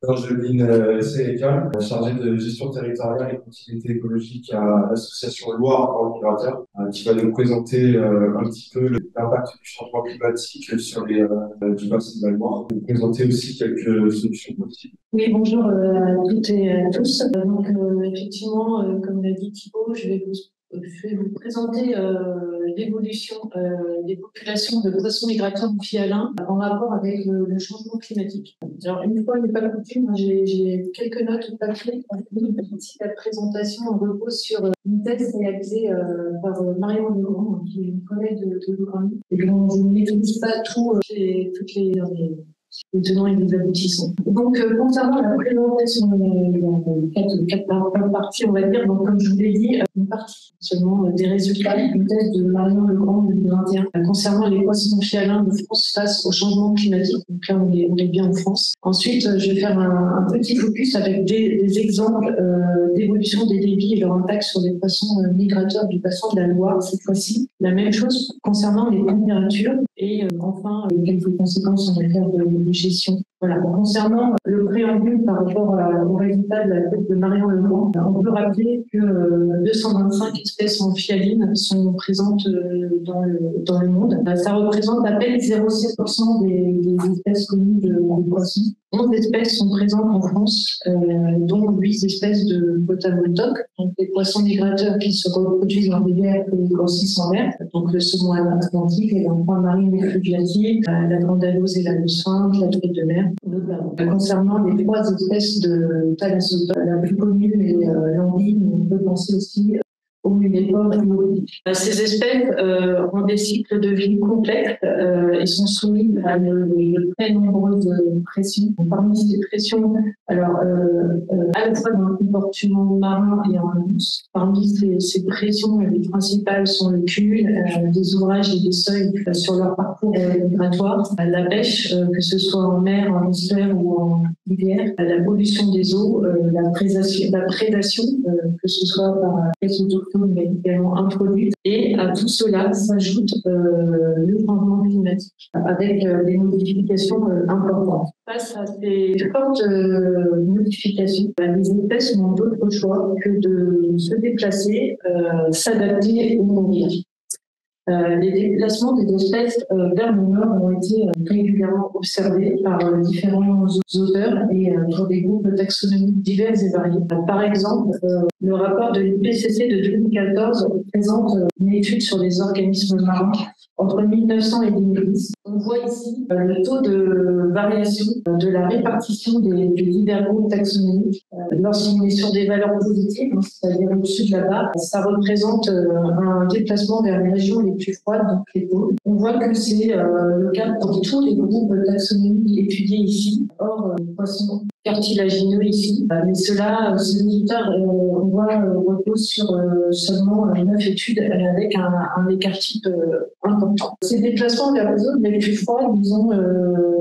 Angeline Sénécal, chargée de gestion territoriale et continuité écologique à l'association Loire pour Migrateur, qui va nous présenter un petit peu l'impact du changement climatique sur du bassin de la Loire, et nous présenter aussi quelques solutions possibles. Oui, bonjour à toutes et à tous. Effectivement, comme l'a dit Thibaut, je vais vous présenter l'évolution des populations de poissons migrateurs amphihalins en rapport avec le changement climatique. Alors, une fois n'est pas coutume, j'ai quelques notes au papier. Ici, la présentation repose sur une thèse réalisée par Marion Legrand, qui est une collègue de Legrand, et dont je ne maîtrise pas toutes les tenants et les aboutissants. Donc, concernant la présentation, quatre parties, on va dire, donc, comme je vous l'ai dit, une partie seulement des résultats d'une thèse de Marion Legrand de 2021 concernant les poissons amphihalins de France face au changement climatique. Donc là, on est bien en France. Ensuite, je vais faire un petit focus avec des exemples d'évolution des débits et leur impact sur les poissons migrateurs du bassin de la Loire, cette fois-ci. La même chose concernant les températures et enfin quelques conséquences en matière de gestion. Voilà. Concernant le préambule par rapport au résultat de la thèse de Marion Legrand, on peut rappeler que 225 espèces amphihalines sont présentes dans le monde. Ça représente à peine 0,7% des espèces connues de poissons. 11 espèces sont présentes en France, dont 8 espèces de potamotoques, donc des poissons migrateurs qui se reproduisent en rivière et grossissent en mer, donc le saumon atlantique, les lamprins marines et fluviatiques, la grande alose et la lusfinge, la truite de mer, notamment. Concernant les 3 espèces de thalassopodes, la plus connue est l'anguille, mais on peut penser aussi au mulépore et au lit. Ces espèces ont des cycles de vie complexes et sont soumises à de très nombreuses pressions. Parmi ces pressions, alors à la fois dans le comportement marin et en douce. Parmi ces pressions, les principales sont le cumul des ouvrages et des seuils sur leur parcours migratoire, la pêche, que ce soit en mer, en estuaire ou en rivière, la pollution des eaux, la prédation, que ce soit par les autochtones mais également introduite. Et à tout cela s'ajoute le changement climatique avec des modifications importantes. Face à ces fortes modifications, les espèces n'ont d'autre choix que de se déplacer, s'adapter ou mourir. Les déplacements des espèces vers le nord ont été régulièrement observés par différents auteurs et pour des groupes taxonomiques divers et variés. Par exemple, le rapport de l'IPCC de 2014 présente une étude sur les organismes marins entre 1900 et 2010. On voit ici le taux de variation de la répartition des divers groupes taxonomiques. Lorsqu'on est sur des valeurs positives, c'est-à-dire au-dessus de la barre, ça représente un déplacement vers les régions les plus froides, donc les pôles. On voit que c'est le cas pour tous les groupes taxonomiques étudiés ici, hors poissons cartilagineux ici. Mais ce résultat, on voit, repose sur seulement 9 études avec un écart type important. Ces déplacements vers les zones les plus froides, ils ont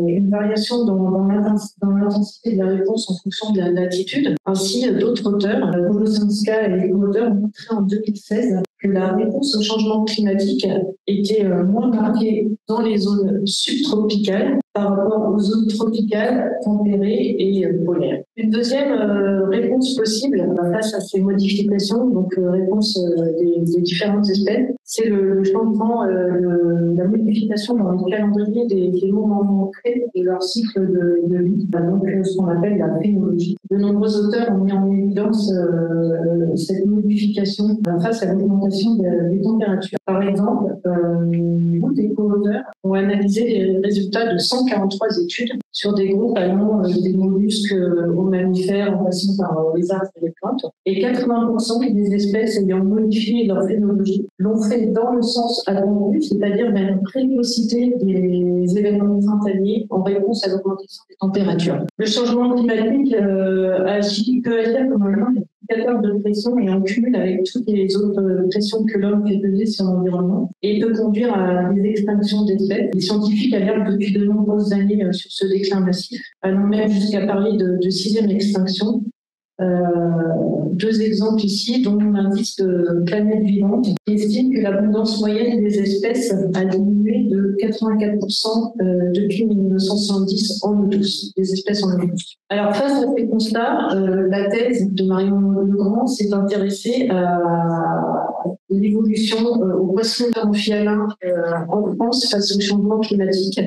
une variation dans l'intensité de la réponse en fonction de la latitude. Ainsi, d'autres auteurs, Volosanska et les auteurs, ont montré en 2016 que la réponse au changement climatique était moins marquée dans les zones subtropicales par rapport aux zones tropicales, tempérées et polaires. Une deuxième réponse possible face à ces modifications, donc réponse des différentes espèces, c'est le changement, la modification dans le calendrier des moments clés de leur cycle de vie, donc ce qu'on appelle la phénologie. De nombreux auteurs ont mis en évidence cette modification face à l'augmentation des températures. Par exemple, des co-auteurs ont analysé les résultats de 143 études sur des groupes allant des mollusques aux mammifères en passant par les arbres et les plantes. Et 80% des espèces ayant modifié leur phénologie l'ont fait dans le sens attendu, c'est-à-dire vers une précocité des événements printaniers en réponse à l'augmentation des températures. Le changement climatique peut agir comme un indicateur de pression et en cumul avec toutes les autres pressions que l'homme fait peser sur l'environnement et peut conduire à des extinctions d'espèces. Les scientifiques alertent depuis de nombreuses années sur ce déclin massif, allant même jusqu'à parler de 6e extinction. 2 exemples ici, dont l'indice de Planète Vivante, qui estime que l'abondance moyenne des espèces a diminué de 84% depuis 1970 en eau douce, des espèces en eau douce. Alors, face à ces constats, la thèse de Marion Legrand s'est intéressée à l'évolution aux poissons amphibiens en France face au changement climatique.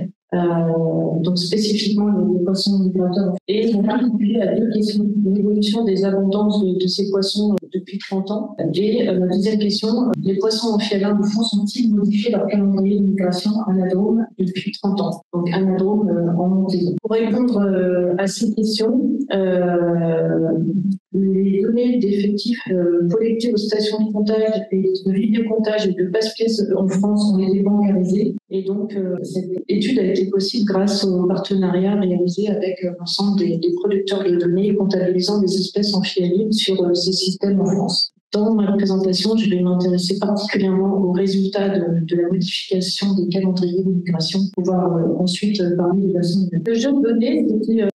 Donc spécifiquement les poissons migrateurs. Et on a répondu à deux questions. L'évolution des abondances de ces poissons depuis 30 ans. Et la deuxième question, les poissons amphibiens de France ont-ils modifié leur calendrier de migration anadrome depuis 30 ans? Donc anadrome en montaison. Pour répondre à ces questions, les données d'effectifs collectés aux stations de comptage et de vidéocomptage et de passe-pièces en France ont été bancarisées. Et donc, cette étude a été possible grâce au partenariat réalisé avec l'ensemble des producteurs de données comptabilisant des espèces amphibiennes sur ces systèmes en France. Dans ma présentation, je vais m'intéresser particulièrement aux résultats de la modification des calendriers de migration pour pouvoir ensuite parler de la santé. Le jeu de données, c'était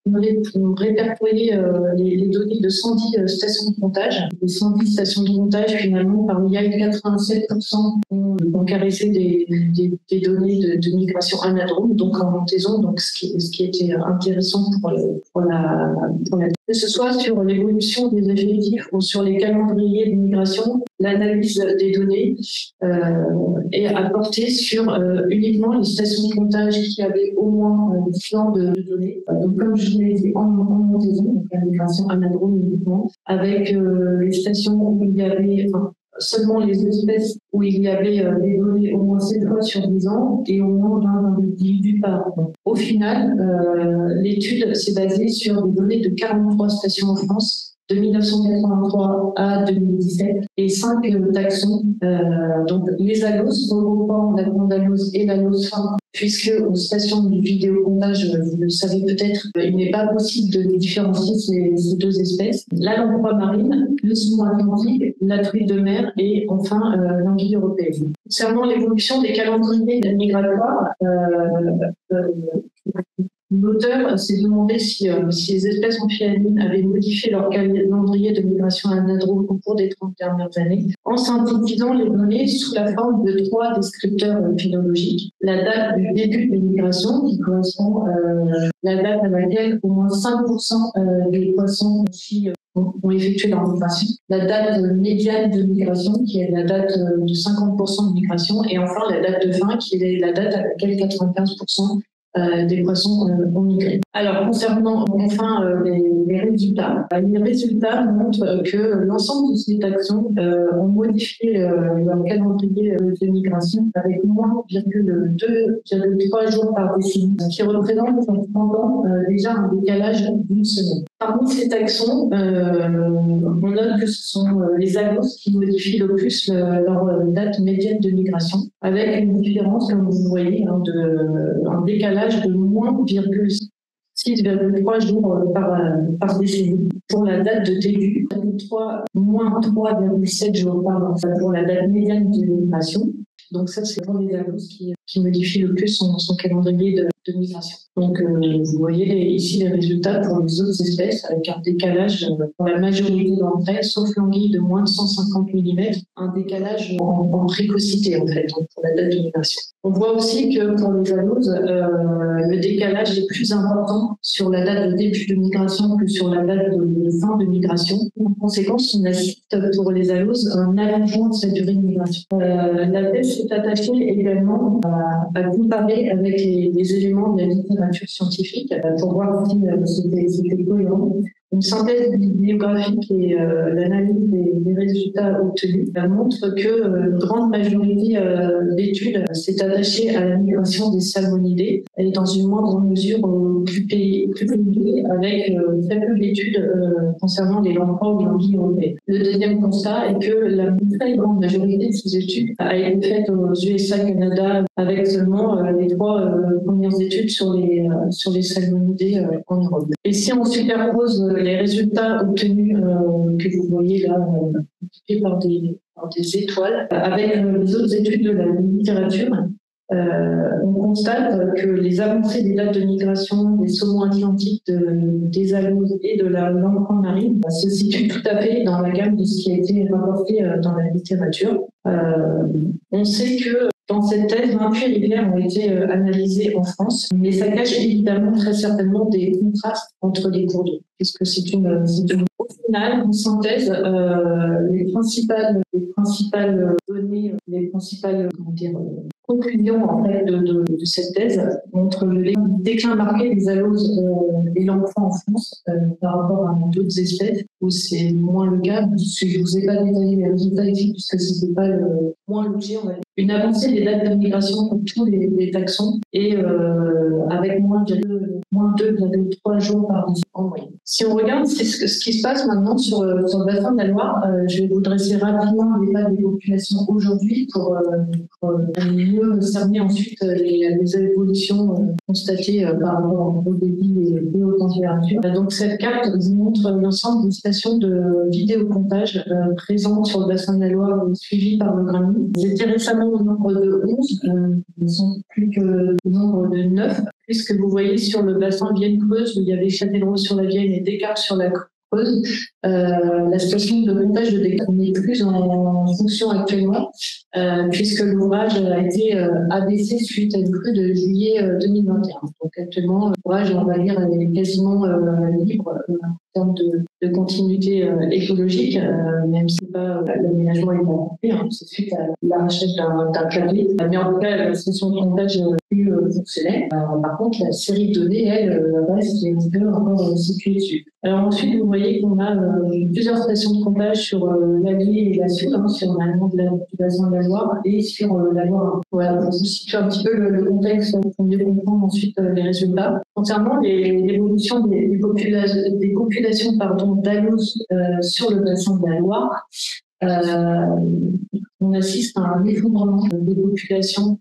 répertorier les données de 110 stations de comptage. Les 110 stations de comptage, finalement, parmi elles, 87% ont bancarisé des données de migration anadrome, donc en montaison, donc ce qui était intéressant pour la que ce soit sur l'évolution des effectifs ou sur les calendriers de migration, l'analyse des données est apportée sur uniquement les stations de comptage qui avaient au moins 10 ans de données. Donc, comme je vous l'ai dit, en montaison, donc la migration anadrome uniquement, avec les stations où il y avait seulement les espèces où il y avait des données au moins 7 fois sur 10 ans et au moins 20 individus par an. Au final, l'étude s'est basée sur des données de 43 stations en France de 1983 à 2017 et 5 taxons, donc les ALOS, regroupant la grande ALOS et l'ALOS fin, puisque aux stations du vidéocomptage, vous le savez peut-être, il n'est pas possible de différencier ces deux espèces. La lamproie marine, le saumon atlantique, la truite de mer et enfin l'anguille européenne. Concernant l'évolution des calendriers migratoires, l'auteur s'est demandé si les espèces amphibiennes avaient modifié leur calendrier de migration anadrome au cours des 30 dernières années, en synthétisant les données sous la forme de 3 descripteurs phénologiques. La date du début de migration, qui correspond à la date à laquelle au moins 5% des poissons ont effectué leur migration. La date médiane de migration, qui est la date de 50% de migration, et enfin la date de fin, qui est la date à laquelle 95% des poissons ont migré. Alors, concernant enfin les résultats montrent que l'ensemble de ces taxons ont modifié leur calendrier de migration avec moins 2,3 jours par décennie, qui représente cependant déjà un décalage d'une semaine. Parmi ces taxons, on note que ce sont les ALOS qui modifient le plus leur date médiane de migration, avec une différence, comme vous voyez, un décalage de moins 6,3 jours par décennie pour la date de début, moins 3,7 jours pour la date médiane de migration. Donc ça, c'est pour les ALOS qui modifient le plus son calendrier de migration. Donc vous voyez ici les résultats pour les autres espèces avec un décalage pour la majorité d'entre elles, sauf l'anguille de moins de 150 mm, un décalage en précocité en fait, donc pour la date de migration. On voit aussi que pour les ALOS, le décalage est plus important sur la date de début de migration que sur la date de fin de migration. En conséquence, on assiste pour les ALOS un allongement de cette durée de migration. La thèse s'est attachée également à comparer avec les éléments de la littérature scientifique pour voir si c'était cohérent. Une synthèse bibliographique et l'analyse des résultats obtenus montre que une grande majorité d'études s'est attachée à la migration des salmonidés et dans une moindre mesure plus payées, avec très peu d'études concernant les lamproies ou l'anguille européenne. Le deuxième constat est que la très grande majorité de ces études a été faite aux USA, Canada, avec seulement les 3 premières études sur les salmonidés en Europe. Et si on superpose les résultats obtenus que vous voyez là, par des étoiles, avec les autres études de la littérature, on constate que les avancées des dates de migration des saumons atlantiques, des ALOS et de la lamproie marine se situent tout à fait dans la gamme de ce qui a été rapporté dans la littérature. On sait que Dans cette thèse, 28 rivières ont été analysées en France, mais ça cache évidemment très certainement des contrastes entre les cours d'eau, puisque au final, en synthèse, les principales données, les principales conclusions en fait, de cette thèse montrent le déclin marqué des aloses et l'emploi en France par rapport à d'autres espèces où c'est moins le cas. Je ne vous ai pas détaillé les résultats ici puisque ce n'était pas moins l'objet. Une avancée des dates de migration pour tous les taxons et avec moins de 2,3 jours par visite en moyenne. Si on regarde ce qui se passe maintenant sur le bassin de la Loire, je vais vous dresser rapidement l'état des populations aujourd'hui pour mieux cerner ensuite les évolutions constatées par rapport au débit et aux températures. Donc cette carte vous montre l'ensemble des stations de vidéocomptage présentes sur le bassin de la Loire suivies par le GRAMI. Ils étaient récemment au nombre de 11, ils sont plus que au nombre de 9, puisque vous voyez sur le bassin Vienne-Creuse où il y avait Châtellerault sur la Vienne et Descartes sur la Creuse, la station de montage de Descartes n'est plus en fonction actuellement, puisque l'ouvrage a été abaissé suite à une crue de juillet 2021. Donc actuellement, l'ouvrage, on va dire, est quasiment libre en termes de continuité écologique, même si l'aménagement est pas complet, c'est suite à l'arrachage d'un clavier. Mais en tout cas, la station de montage plus fonctionnelle. Par contre, la série de données, elle, reste encore située dessus. Alors ensuite, vous voyez qu'on a plusieurs stations de comptage sur l'Allier et la Sioule, sur l'amont du bassin de la Loire et sur la Loire. Voilà, pour vous situer un petit peu le contexte pour mieux comprendre ensuite les résultats. Concernant l'évolution des populations d'aloses sur le bassin de la Loire, on assiste à un effondrement des populations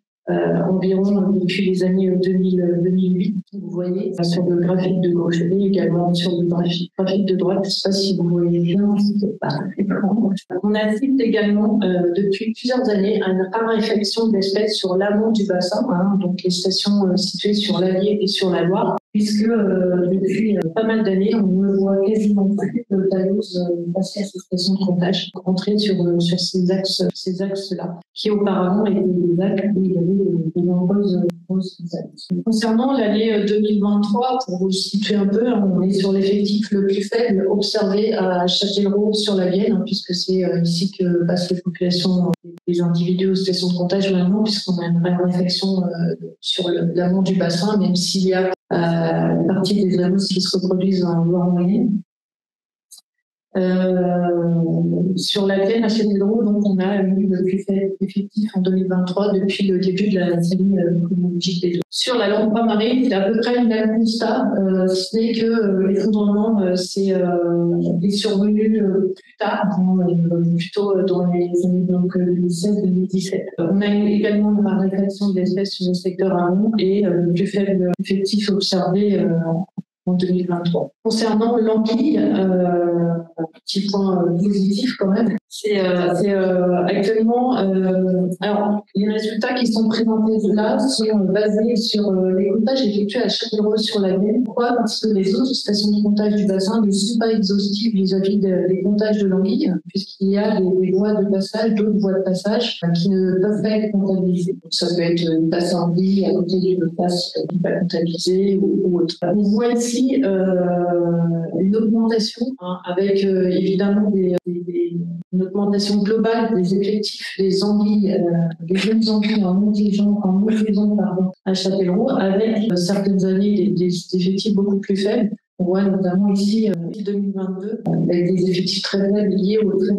environ depuis les années 2008. Vous voyez sur le graphique de gauche et également sur le graphique de droite. Je ne sais pas si vous voyez bien, on assiste également depuis plusieurs années à une raréfaction d'espèces sur l'amont du bassin, donc les stations situées sur l'Allier et sur la Loire, puisque depuis pas mal d'années, on ne voit quasiment plus de dalose passer à ces stations de comptage, rentrer sur ces axes-là, qui auparavant étaient des axes où il y avait de nombreuses daloses. Concernant l'année 2023, pour vous situer un peu, on est sur l'effectif le plus faible observé à Châtellerault sur la Vienne, puisque c'est ici que passent les populations des individus aux stations de comptage maintenant, puisqu'on a une réflexion sur l'amont du bassin, même s'il y a une partie des annonces qui se reproduisent en Loire moyenne. Sur la Vienne à Châtellerault, donc on a eu le plus faible effectif en 2023 depuis le début de la série chronologique des eaux. Sur la langue marine, c'est à peu près le même constat, ce n'est que l'effondrement est survenu plus tard, plutôt dans les années 2016-2017. On a eu également une raréfaction d'espèces sur le secteur amont et le plus faible effectif observé en 2023. Concernant l'anguille, petit point positif quand même, c'est actuellement, alors les résultats qui sont présentés là sont basés sur les comptages effectués à Châtellerault sur la Vienne. Pourquoi ? Parce que les autres stations de comptage du bassin ne sont pas exhaustives vis-à-vis des comptages de l'anguille, puisqu'il y a des voies de passage, d'autres voies de passage qui ne peuvent pas être comptabilisées. Donc, ça peut être une passe anguille à côté d'une passe pas comptabilisée ou autre. On voit ici une augmentation avec évidemment une augmentation globale des effectifs des anguilles, des jeunes anguilles en montaison à Châtellerault, avec certaines années des effectifs beaucoup plus faibles. On voit notamment ici 2022 avec des effectifs très faibles liés aux très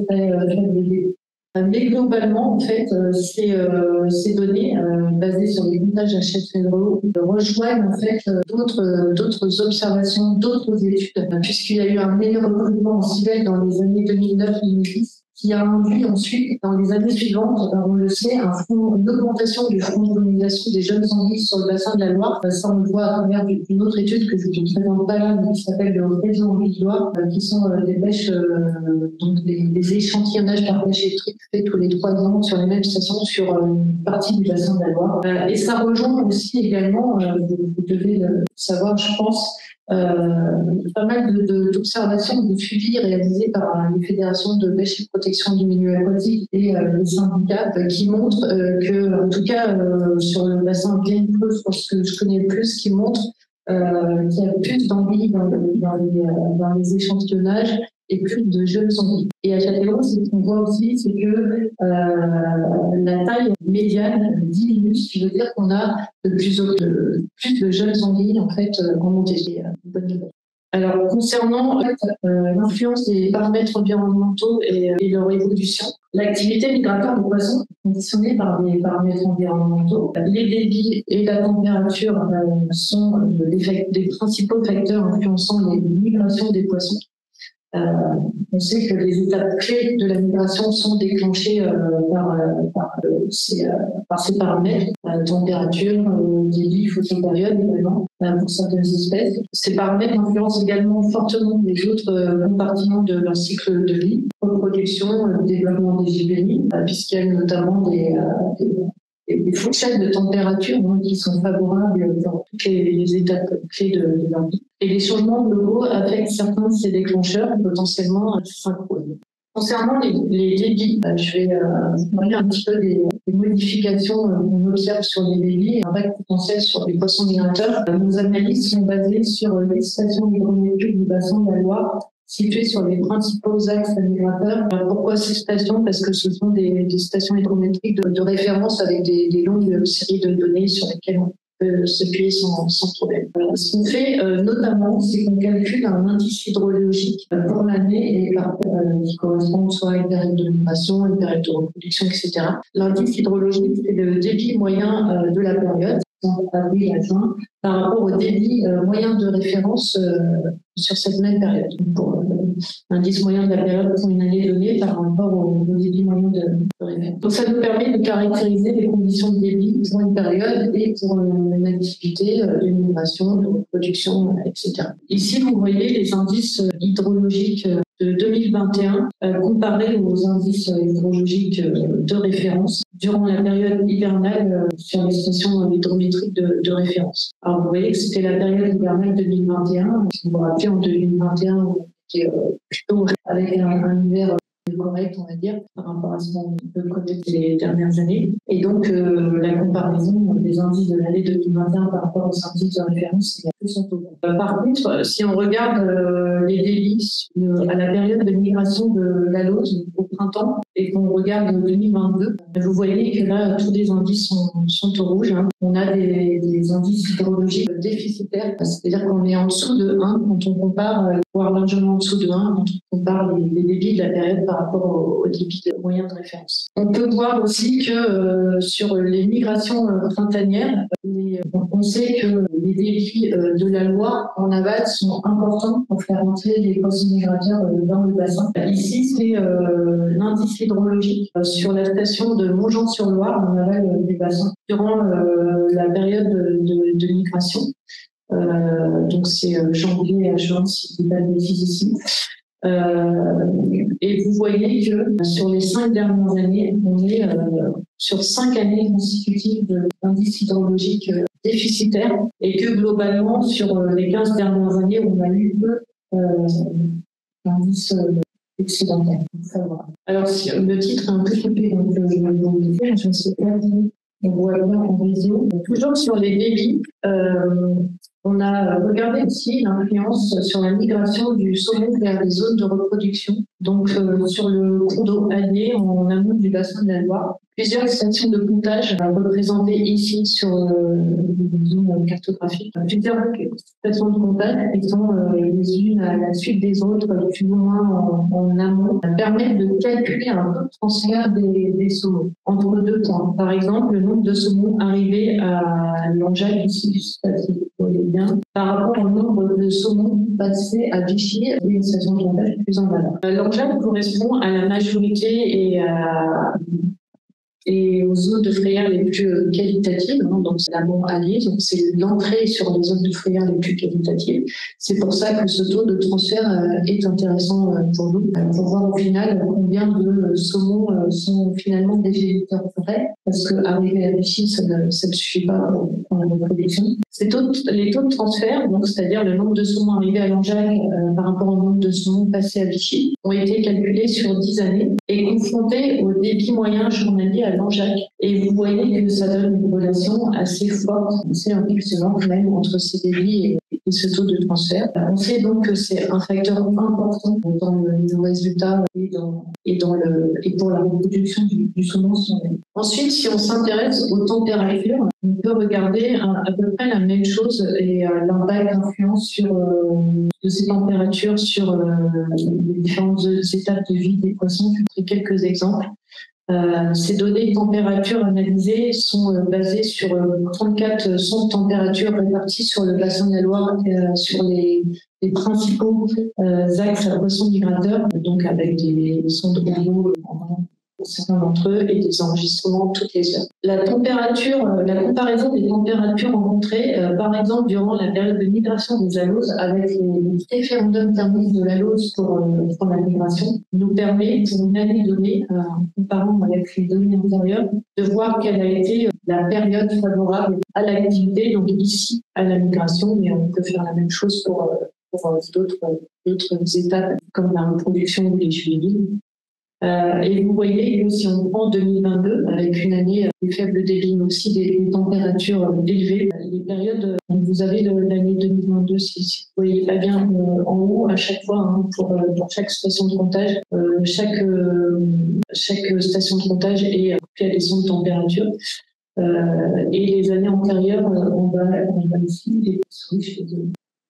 faibles débits. Mais globalement, en fait, ces données basées sur les comptages à Châtellerault rejoignent en fait d'autres observations, d'autres études, puisqu'il y a eu un meilleur recrutement en civette dans les années 2009-2010, qui a induit ensuite, dans les années suivantes, on le sait, une augmentation du front de colonisation des jeunes anguilles sur le bassin de la Loire. Ça, on le voit à travers une autre étude que je ne présente pas là, mais qui s'appelle le réseau Anguilles de Loire, qui sont des pêches, donc des échantillonnages par pêche électrique faits tous les 3 ans sur les mêmes stations sur une partie du bassin de la Loire. Et ça rejoint aussi également, vous devez le savoir, je pense, pas mal d'observations, de suivis réalisés par les fédérations de pêche et protection du milieu aquatique et les syndicats qui montrent que, en tout cas, sur le bassin bien creuse, pour ce que je connais le plus, qui montre qu'il y a plus d'anguilles dans les échantillonnages et plus de jeunes anguilles. Et à Châtellerault, ce qu'on voit aussi, c'est que la taille médiane diminue, ce qui veut dire qu'on a plus de jeunes anguilles en fait en montée. C'est une bonne nouvelle. Alors, concernant l'influence des paramètres environnementaux et leur évolution, l'activité migratoire des poissons est conditionnée par des paramètres environnementaux. Les débits et la température sont des principaux facteurs influençant les migrations des poissons. On sait que les étapes clés de la migration sont déclenchées par ces paramètres, température, débit, photopériode également, pour certaines espèces. Ces paramètres influencent également fortement les autres compartiments de leur cycle de vie, reproduction, développement des gibiers, puisqu'il y a notamment des fourchettes de température qui sont favorables dans toutes les étapes clés de leur vie. Et les changements globaux affectent certains de ces déclencheurs potentiellement synchrones. Concernant les débits, je vais vous parler un petit peu des modifications qu'on observe sur les débits et l'impact potentiel sur les poissons migrateurs. Nos analyses sont basées sur les stations hydrométriques du bassin de la Loire, situées sur les principaux axes migrateurs. Pourquoi ces stations? Parce que ce sont des stations hydrométriques de référence avec des longues séries de données sur lesquelles on peut s'appuyer sans problème. Ce qu'on fait notamment, c'est qu'on calcule un indice hydrologique pour l'année et qui correspond soit à une période de migration, une période de reproduction, etc. L'indice hydrologique, c'est le débit moyen de la période, avril à juin, par rapport au débit moyen de référence sur cette même période. Pour l'indice moyen de la période pour une année donnée par rapport au débit moyen de référence. Donc ça nous permet de caractériser les conditions de débit pour une période et pour une activité de migration, de reproduction, etc. Ici, vous voyez les indices hydrologiques de 2021 comparés aux indices hydrologiques de référence durant la période hivernale sur les stations hydrométriques de référence. Alors, vous voyez que c'était la période hivernale 2021. Si vous vous rappelez, en 2021, qui est plutôt avec un hiver correct, on va dire, par rapport à ce qu'on peut connaître les dernières années. Et donc, la comparaison des indices de l'année 2021 par rapport aux indices de référence, c'est plus en taux. Par contre, si on regarde les débits à la période de migration de la Lose au printemps et qu'on regarde 2022, vous voyez que là, tous les indices sont au rouge. On a des indices hydrologiques déficitaires, c'est-à-dire qu'on est en dessous de 1 quand on compare, voire largement en dessous de 1 quand on compare les débits de la période par rapport au débit moyen de référence. On peut voir aussi que sur les migrations printanières, on sait que les débits de la Loire en aval sont importants pour faire entrer les poissons migrateurs dans le bassin. Ici, c'est l'indice hydrologique sur la station de Montjean-sur-Loire en aval du bassin durant la période de migration. Donc c'est janvier à juin, si je ne dis pas de bêtises ici. Et vous voyez que sur les 5 dernières années, on est sur 5 années consécutives d'indices hydrologiques déficitaires et que globalement, sur les 15 dernières années, on a eu peu d'indices excédentaires. Alors, le titre est un peu coupé, donc je vais vous le dire, je ne sais pas si on voit bien en visio. Toujours sur les débits, on a regardé aussi l'influence sur la migration du saumon vers les zones de reproduction. Donc, sur le cours d'eau allié en amont du bassin de la Loire, plusieurs stations de comptage représentées ici sur une zone cartographique. Plusieurs stations de comptage qui sont les unes à la suite des autres, plus ou moins en amont, permettent de calculer un taux de transfert des saumons entre 2 points. Par exemple, le nombre de saumons arrivés à Langeac, ici, je ne sais pas si vous voyez bien, par rapport au nombre de saumons passés à Vichy, une station de comptage plus en valeur. Langeac correspond à la majorité et aux zones de frayère les plus qualitatives, donc c'est l'amont allié, donc c'est l'entrée sur les zones de frayère les plus qualitatives. C'est pour ça que ce taux de transfert est intéressant pour nous, pour voir au final combien de saumons sont finalement des végéteurs frais parce qu'arriver à Vichy, ça ne suffit pas pour la reproduction. Les taux de transfert, donc c'est-à-dire le nombre de saumons arrivés à Langeac par rapport au nombre de saumons passés à Vichy, ont été calculés sur 10 années et confrontés au débit moyen journalier à Langeac. Et vous voyez que ça donne une relation assez forte, assez impressionnante même entre ces débits et ce taux de transfert. On sait donc que c'est un facteur important dans le résultat et pour la reproduction du saumon. Ensuite, si on s'intéresse aux températures, on peut regarder à peu près la même chose et l'impact influence de ces températures sur les différentes étapes de vie des poissons. Je vais vous donner quelques exemples. Ces données de température analysées sont basées sur 34 sondes de température réparties sur le bassin de la Loire, sur les principaux axes à poissons migrateurs, donc avec des sondes Euro pour certains d'entre eux et des enregistrements toutes les heures. La comparaison des températures rencontrées, par exemple durant la période de migration des aloses avec les référendums thermiques de l'alose pour la migration, nous permet, pour une année donnée, en comparant avec les données antérieures, de voir quelle a été la période favorable à l'activité, donc ici à la migration, mais on peut faire la même chose pour d'autres étapes comme la reproduction ou les juvéniles. Et vous voyez que si on prend 2022, avec une année de faible débit, mais aussi des températures élevées, les périodes, vous avez l'année 2022, si vous voyez pas bien en haut, à chaque fois, pour chaque station de comptage, chaque station de comptage est coupée à des sondes de température. Et les années antérieures, on va ici, les riches.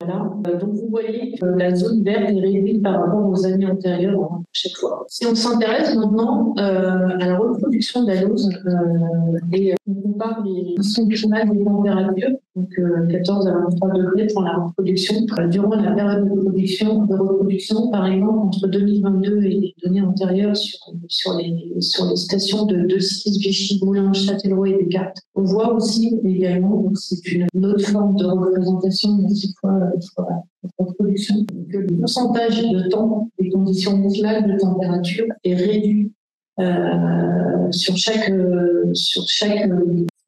Voilà. Donc vous voyez que la zone verte est réduite par rapport aux années antérieures chaque fois. Si on s'intéresse maintenant à la reproduction d'alose et on compare les conditions climatiques des températures, donc 14 à 23 degrés pour la reproduction, durant la période de reproduction, par exemple entre 2022 et les données antérieures sur les stations de Decize, Vichy, Moulins, Châtellerault et Descartes, on voit aussi également, donc c'est une autre forme de représentation, mais cette fois la reproduction, que le pourcentage de temps des conditions minimales de température est réduit sur chaque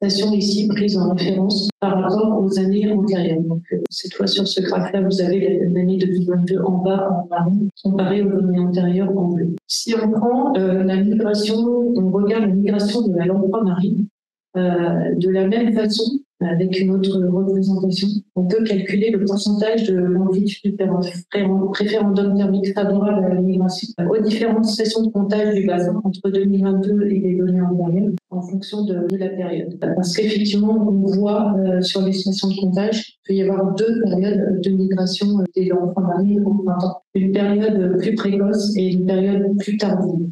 station ici prise en référence par rapport aux années antérieures. Donc, cette fois sur ce graphe-là, vous avez l'année 2022 en bas en marron, comparée aux données antérieures en bleu. Si on prend on regarde la migration de la lamproie marine, de la même façon, avec une autre représentation, on peut calculer le pourcentage de l'amplitude du référendum thermique favorable à la migration aux différentes stations de comptage du bassin entre 2022 et les données antérieures en fonction de la période. Parce qu'effectivement, on voit sur les stations de comptage qu'il peut y avoir deux périodes de migration des lamproies marines au printemps. Une période plus précoce et une période plus tardive.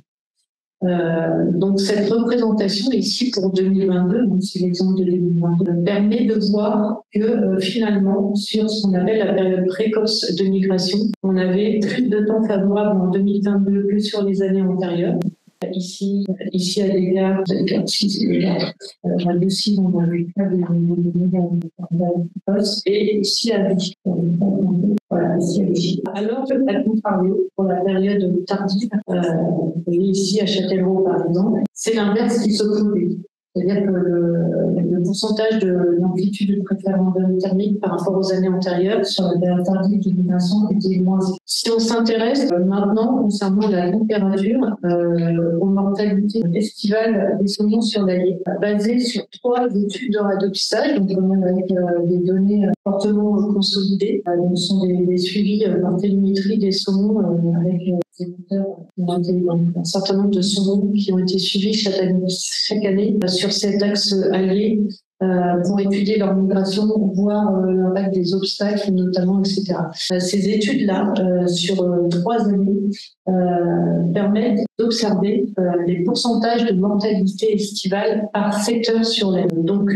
Donc cette représentation ici pour 2022, donc c'est l'exemple de 2022, permet de voir que finalement sur ce qu'on appelle la période précoce de migration, on avait plus de temps favorable en 2022 que sur les années antérieures. Ici à l'égard aussi on a vu et ici à Vichy. Voilà, ici à Vichy. Alors à contrario, pour la période tardive, vous voyez ici à Châtellerault par exemple, c'est l'inverse qui se produit. C'est-à-dire que le pourcentage de l'amplitude de référendum thermique par rapport aux années antérieures sur la période tardive de migration était moins. Si on s'intéresse maintenant concernant la température aux mortalités estivales des saumons sur l'Allier, basées sur 3 études de radiopistage, donc avec des données fortement consolidées. Donc, ce sont des suivis par télémétrie des saumons avec des écouteurs, un certain nombre de saumons qui ont été suivis chaque année sur cet axe allié pour étudier leur migration, voir l'impact des obstacles notamment, etc. Ces études-là, sur 3 années, permettent d'observer les pourcentages de mortalité estivale par secteur sur l'année. Donc,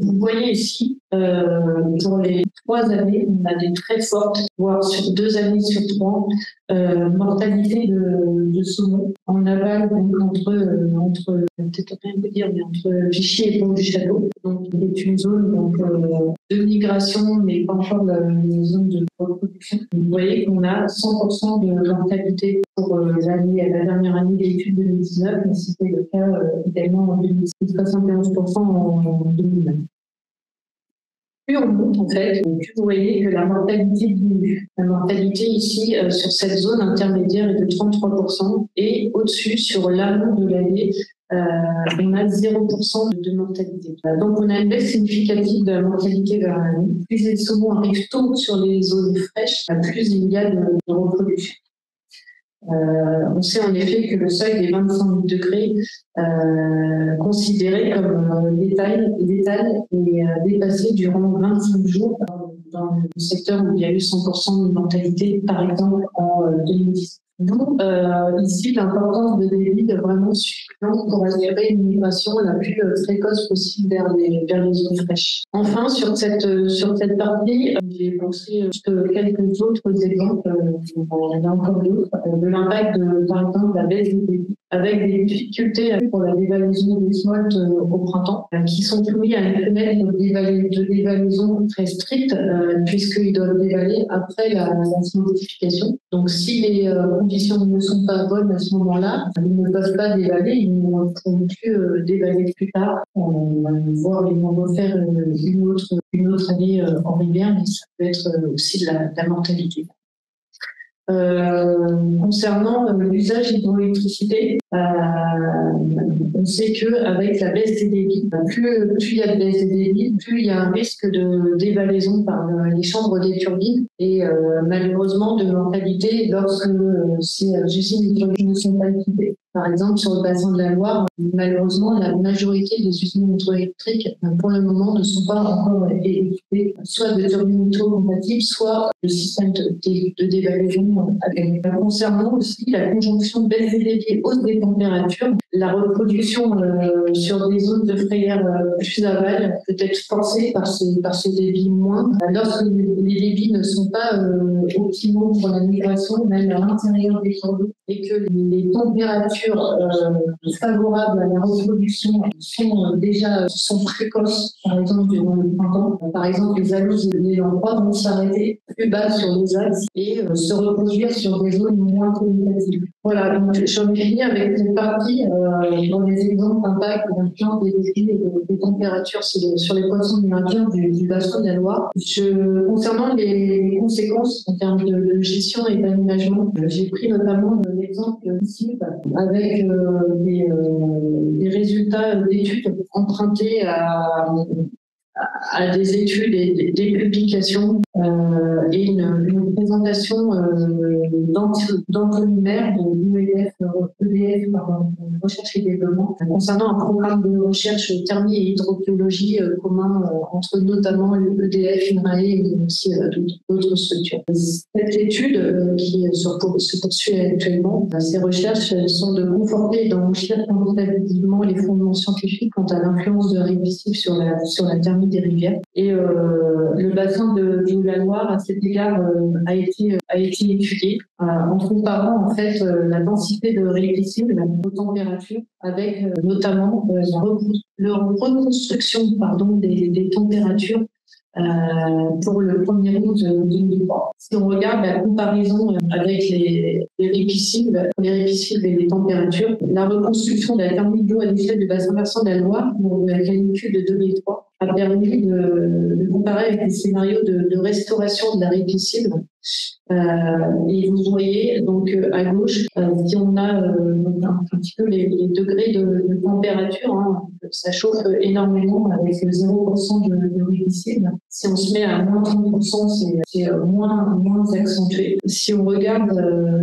vous voyez ici, pour les 3 années, on a des très fortes, voire sur 2 années sur 3, mortalité de saumon en aval, donc entre peut-être rien vous dire, mais entre Vichy et Pont-du-Château. Donc, c'est une zone de migration, mais pas encore une zone de reproduction. Vous voyez qu'on a 100% de mortalité pour la dernière année d'études 2019, mais c'était le cas également en 2018, 71% en 2009. Plus on monte, en fait, plus vous voyez que la mortalité diminue. La mortalité ici, sur cette zone intermédiaire, est de 33%, et au-dessus, sur l'amont de l'année, on a 0% de mortalité. Donc, on a une baisse significative de la mortalité vers la nuit. Plus les saumons arrivent tôt sur les zones fraîches, plus il y a de reproduction. On sait en effet que le seuil des 25 degrés considéré comme létal est dépassé durant 25 jours dans le secteur où il y a eu 100% de mortalité, par exemple en 2010. D'où ici l'importance de débit vraiment suffisant pour assurer une migration la plus précoce possible vers les zones fraîches. Enfin, sur cette partie, j'ai pensé quelques autres exemples, il y en a encore d'autres, de l'impact par exemple, de la baisse des débits, avec des difficultés pour la dévalaison des smolts au printemps, qui sont soumis à une fenêtre de dévalaison très stricte, puisqu'ils doivent dévaler après la solidification. Donc, si les conditions ne sont pas bonnes à ce moment-là, ils ne peuvent pas dévaler, ils ne pourront plus dévaler plus tard, voire ils vont refaire une autre année en rivière, mais ça peut être aussi de la mortalité. Concernant l'usage d'hydroélectricité, on sait qu'avec la baisse des débits, plus il y a de baisse des débits, plus il y a un risque de dévalaison par les chambres des turbines et malheureusement de mortalité lorsque ces usines hydrauliques ne sont pas équipées. Par exemple, sur le bassin de la Loire, malheureusement, la majorité des usines hydroélectriques, pour le moment, ne sont pas encore équipées, soit de turbines compatibles, soit de système de dévalaison avec. Concernant aussi la conjonction baisse des débits, hausse des températures, la reproduction sur des zones de frayère plus aval peut être forcée par ces débits moindres. Lorsque les débits ne sont pas optimaux pour la migration, même à l'intérieur des cours d'eau, et que les températures favorables à la reproduction sont précoces, par exemple durant le printemps. Par exemple, les alus et les lamproies vont s'arrêter plus bas sur les axes et se reproduire sur des zones moins communicatives. Voilà, donc j'en ai fini avec cette partie dans les exemples d'impact des débits et des températures sur les poissons migrateurs du bassin de la Loire. Concernant les conséquences en termes de gestion et d'aménagement, j'ai pris notamment l'exemple ici avec des résultats d'études empruntées à des études et des publications et une présentation d'entrepreneurs de EDF Recherche et Développement concernant un programme de recherche thermie et hydrobiologie commun entre notamment l'EDF, INRAE et aussi d'autres structures. Cette étude qui se poursuit actuellement, ces recherches sont de conforter et d'enrichir quantitativement les fondements scientifiques quant à l'influence de rémissifs sur la thermie des rivières. Et le bassin de la Loire, à cet égard, a été étudié en comparant en fait la densité de rémissifs aux températures avec notamment la reconstruction des températures pour le 1er août 2003. Si on regarde la comparaison avec les répicives et les températures, la reconstruction de la thermie d'eau à l'échelle du bassin versant de la Loire pour la canicule de 2003 a permis de comparer avec les scénarios de restauration de la répicive. Et vous voyez donc à gauche, si on a un petit peu les degrés de température, ça chauffe énormément avec 0% de répicive. Si on se met à moins 30%, c'est moins accentué. Si on regarde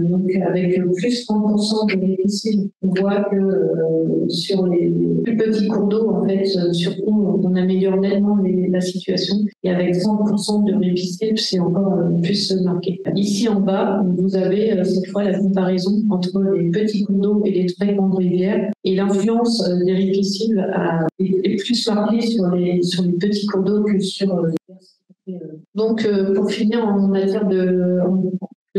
donc avec plus 30% de répicive, on voit que sur les plus petits cours d'eau, en fait, surtout on améliore nettement la situation. Et avec 30% de répicive, c'est encore plus marqué. Ici en bas, vous avez cette fois la comparaison entre les petits cours d'eau et les très grandes rivières. Et l'influence des répicives est plus marquée sur les petits cours d'eau que sur les Donc, pour finir, en matière de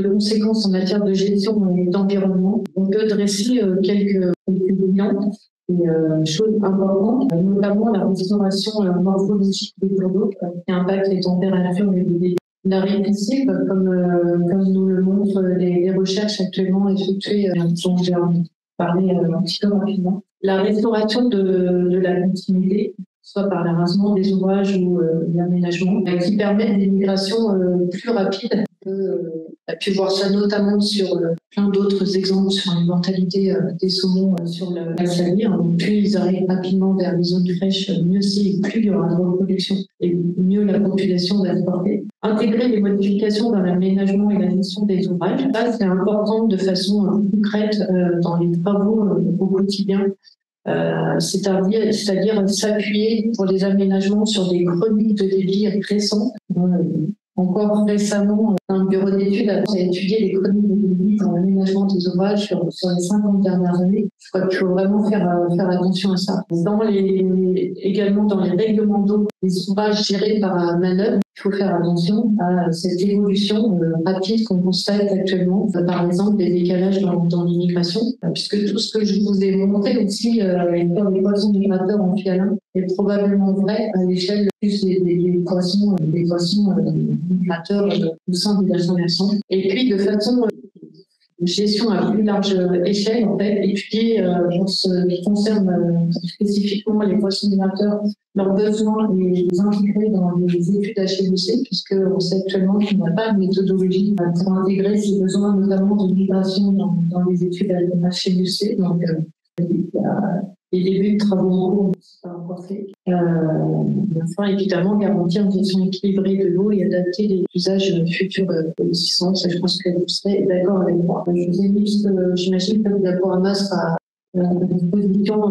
conséquences en matière de gestion et d'environnement, on peut dresser quelques bilans. Et chose importante, notamment la restauration morphologique des cours d'eau qui impacte les températures et les débits. d'arrêt piscine, comme nous le montrent les recherches actuellement effectuées, dont j'ai parlé un petit peu rapidement. La restauration de la continuité, soit par l'arasement des ouvrages ou l'aménagement, qui permettent des migrations plus rapides. On a pu voir ça notamment sur plein d'autres exemples sur la mortalité des saumons sur la Salyre. Plus ils arrivent rapidement vers les zones fraîches, mieux c'est, plus il y aura de reproduction et mieux la population va se porter. Intégrer les modifications dans l'aménagement et la gestion des ouvrages, ça c'est important de façon concrète dans les travaux au quotidien. C'est-à-dire s'appuyer pour les aménagements sur des chroniques de débit récents. Encore récemment, un bureau d'études a étudié les chroniques de débit dans l'aménagement des ouvrages sur les 50 dernières années. Je crois qu'il faut vraiment faire attention à ça. Également dans les règlements d'eau, les ouvrages gérés par manœuvre, il faut faire attention à cette évolution rapide qu'on constate actuellement, par exemple des décalages dans l'immigration, puisque tout ce que je vous ai montré aussi pour les poissons migrateurs amphibiens est probablement vrai à l'échelle plus des poissons migrateurs au sein des bassins versants. Et puis de façon gestion à plus large échelle, en fait, étudier dans ce qui concerne spécifiquement les poissons migrateurs, leurs besoins et les intégrer dans les études HLEC, puisqu'on sait actuellement qu'il n'y a pas de méthodologie pour intégrer ces besoins, notamment de migration dans les études HLEC. Donc, il y a des débuts de travaux en cours, c'est pas encore fait. Enfin, évidemment, garantir une gestion équilibrée de l'eau et adapter les usages futurs existants. Ça, je pense que vous serez d'accord avec moi. Je vous ai mis, j'imagine que Diaporama sera à disposition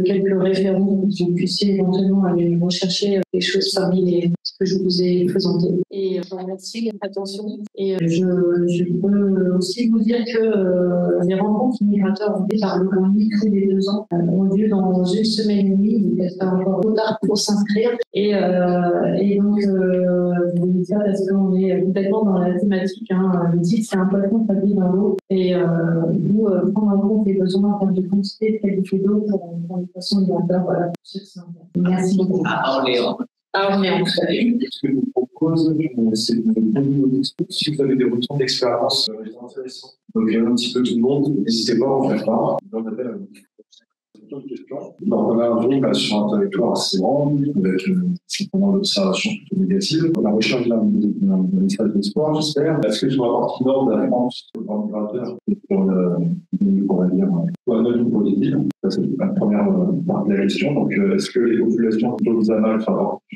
quelques références pour que vous puissiez éventuellement aller rechercher des choses parmi ce que je vous ai présenté. Et je vous remercie de votre attention. Et je peux aussi vous dire que les rencontres migrateurs organisées par le Grand Cru des 2 ans ont lieu dans une semaine et demie. Il reste encore trop tard pour s'inscrire. Et donc, je vous dis ça parce qu'on est complètement dans la thématique. Le titre, c'est un poisson fabriqué dans l'eau. Et nous, prendre en compte les besoins en termes de quantité de qualité d'eau pour les poissons migrateurs. Voilà, merci beaucoup. Orléans. Ce que je vous propose, c'est de donner si vous avez des retours d'expérience intéressants. Donc, il y a un petit peu tout le monde. N'hésitez pas à en faire part. On appelle à vous. Donc, on a un groupe sur un territoire assez grand, avec simplement d'observation plutôt négative. On a recherché d'un message d'espoir, j'espère. Est-ce que sur la partie nord de la France, sur le plan migrateur, on va dire, soit neutre ou positive, ça c'est la première partie de la question. Donc, est-ce que les populations d'Oxana,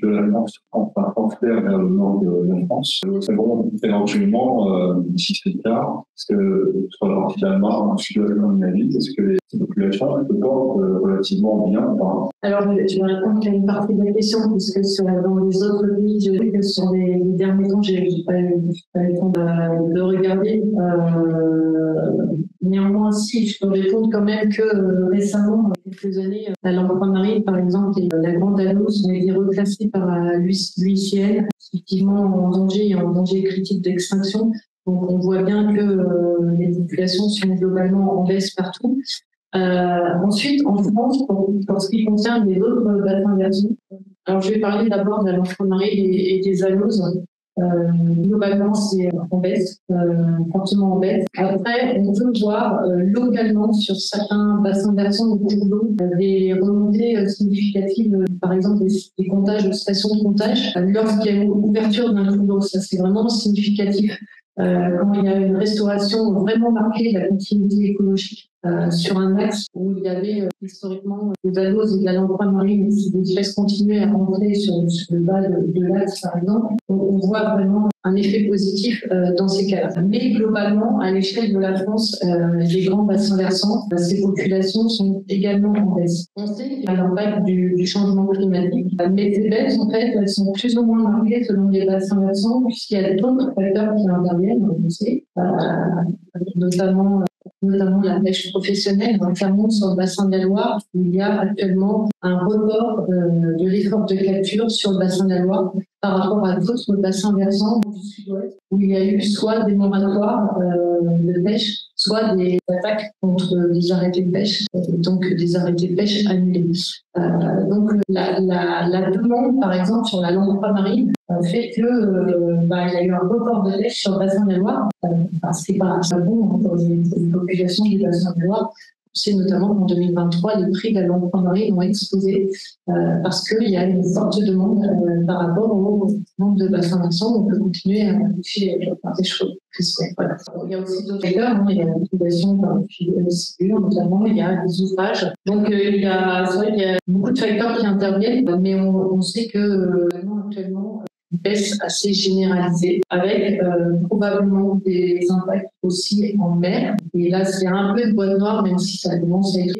de la France, en faire vers le nord de la France, c'est bon, éventuellement, si c'est le cas, est-ce que sur la partie d'Allemagne, en sud de la Scandinavie, est-ce que ces populations se portent relativement bien? Alors, je vais répondre à une partie de la question, puisque dans les autres pays, je sais que sur les derniers temps, je n'ai pas eu le temps de regarder. Néanmoins, si, je peux répondre quand même que récemment, quelques années, la lampe marine, par exemple, et la grande alose ont été reclassées par l'UICN, effectivement en danger critique d'extinction. Donc, on voit bien que les populations sont globalement en baisse partout. Ensuite, en France, pour ce qui concerne les autres bassins versants, alors je vais parler d'abord de la lampe marine et des aloses. Globalement, c'est en baisse, fortement en baisse. Après, on peut voir localement sur certains bassins versants ou cours d'eau des remontées significatives, par exemple des comptages, stations de comptage, lorsqu'il y a une ouverture d'un cours d'eau. Ça, c'est vraiment significatif. Quand il y a une restauration vraiment marquée de la continuité écologique sur un axe où il y avait historiquement des aloses et de la lampe marine, si des espèces continuaient à rentrer sur le bas de l'axe, par exemple, on voit vraiment un effet positif dans ces cas-là. Mais globalement, à l'échelle de la France, les grands bassins versants, ces populations sont également en baisse. On sait qu'il y a l'impact du changement climatique, mais ces baisses, en fait, elles sont plus ou moins marquées selon les bassins versants, puisqu'il y a d'autres facteurs qui interviennent, on sait, notamment la pêche professionnelle, notamment sur le bassin de la Loire, où il y a actuellement un report de l'effort de capture sur le bassin de la Loire par rapport à d'autres bassins versants du sud-ouest, où il y a eu soit des moratoires de pêche, soit des attaques contre des arrêtés de pêche, donc des arrêtés de pêche annulés. Donc la demande, par exemple, sur la langue marine fait que il y a eu un report de pêche sur le bassin de la Loire. C'est pas bon pour les populations du bassin de la Loire. On sait notamment qu'en 2023, les prix de la langue marine ont explosé parce qu'il y a une forte demande par rapport au nombre de bassins versants. On peut continuer à pêcher par des choses. Voilà. Il y a aussi d'autres facteurs. Il y a l'utilisation par les figures, notamment, il y a des ouvrages. Donc, c'est vrai qu'il y a beaucoup de facteurs qui interviennent, mais on sait que actuellement, une baisse assez généralisée, avec probablement des impacts aussi en mer. Et là, c'est un peu de boîte noire, même si ça commence à être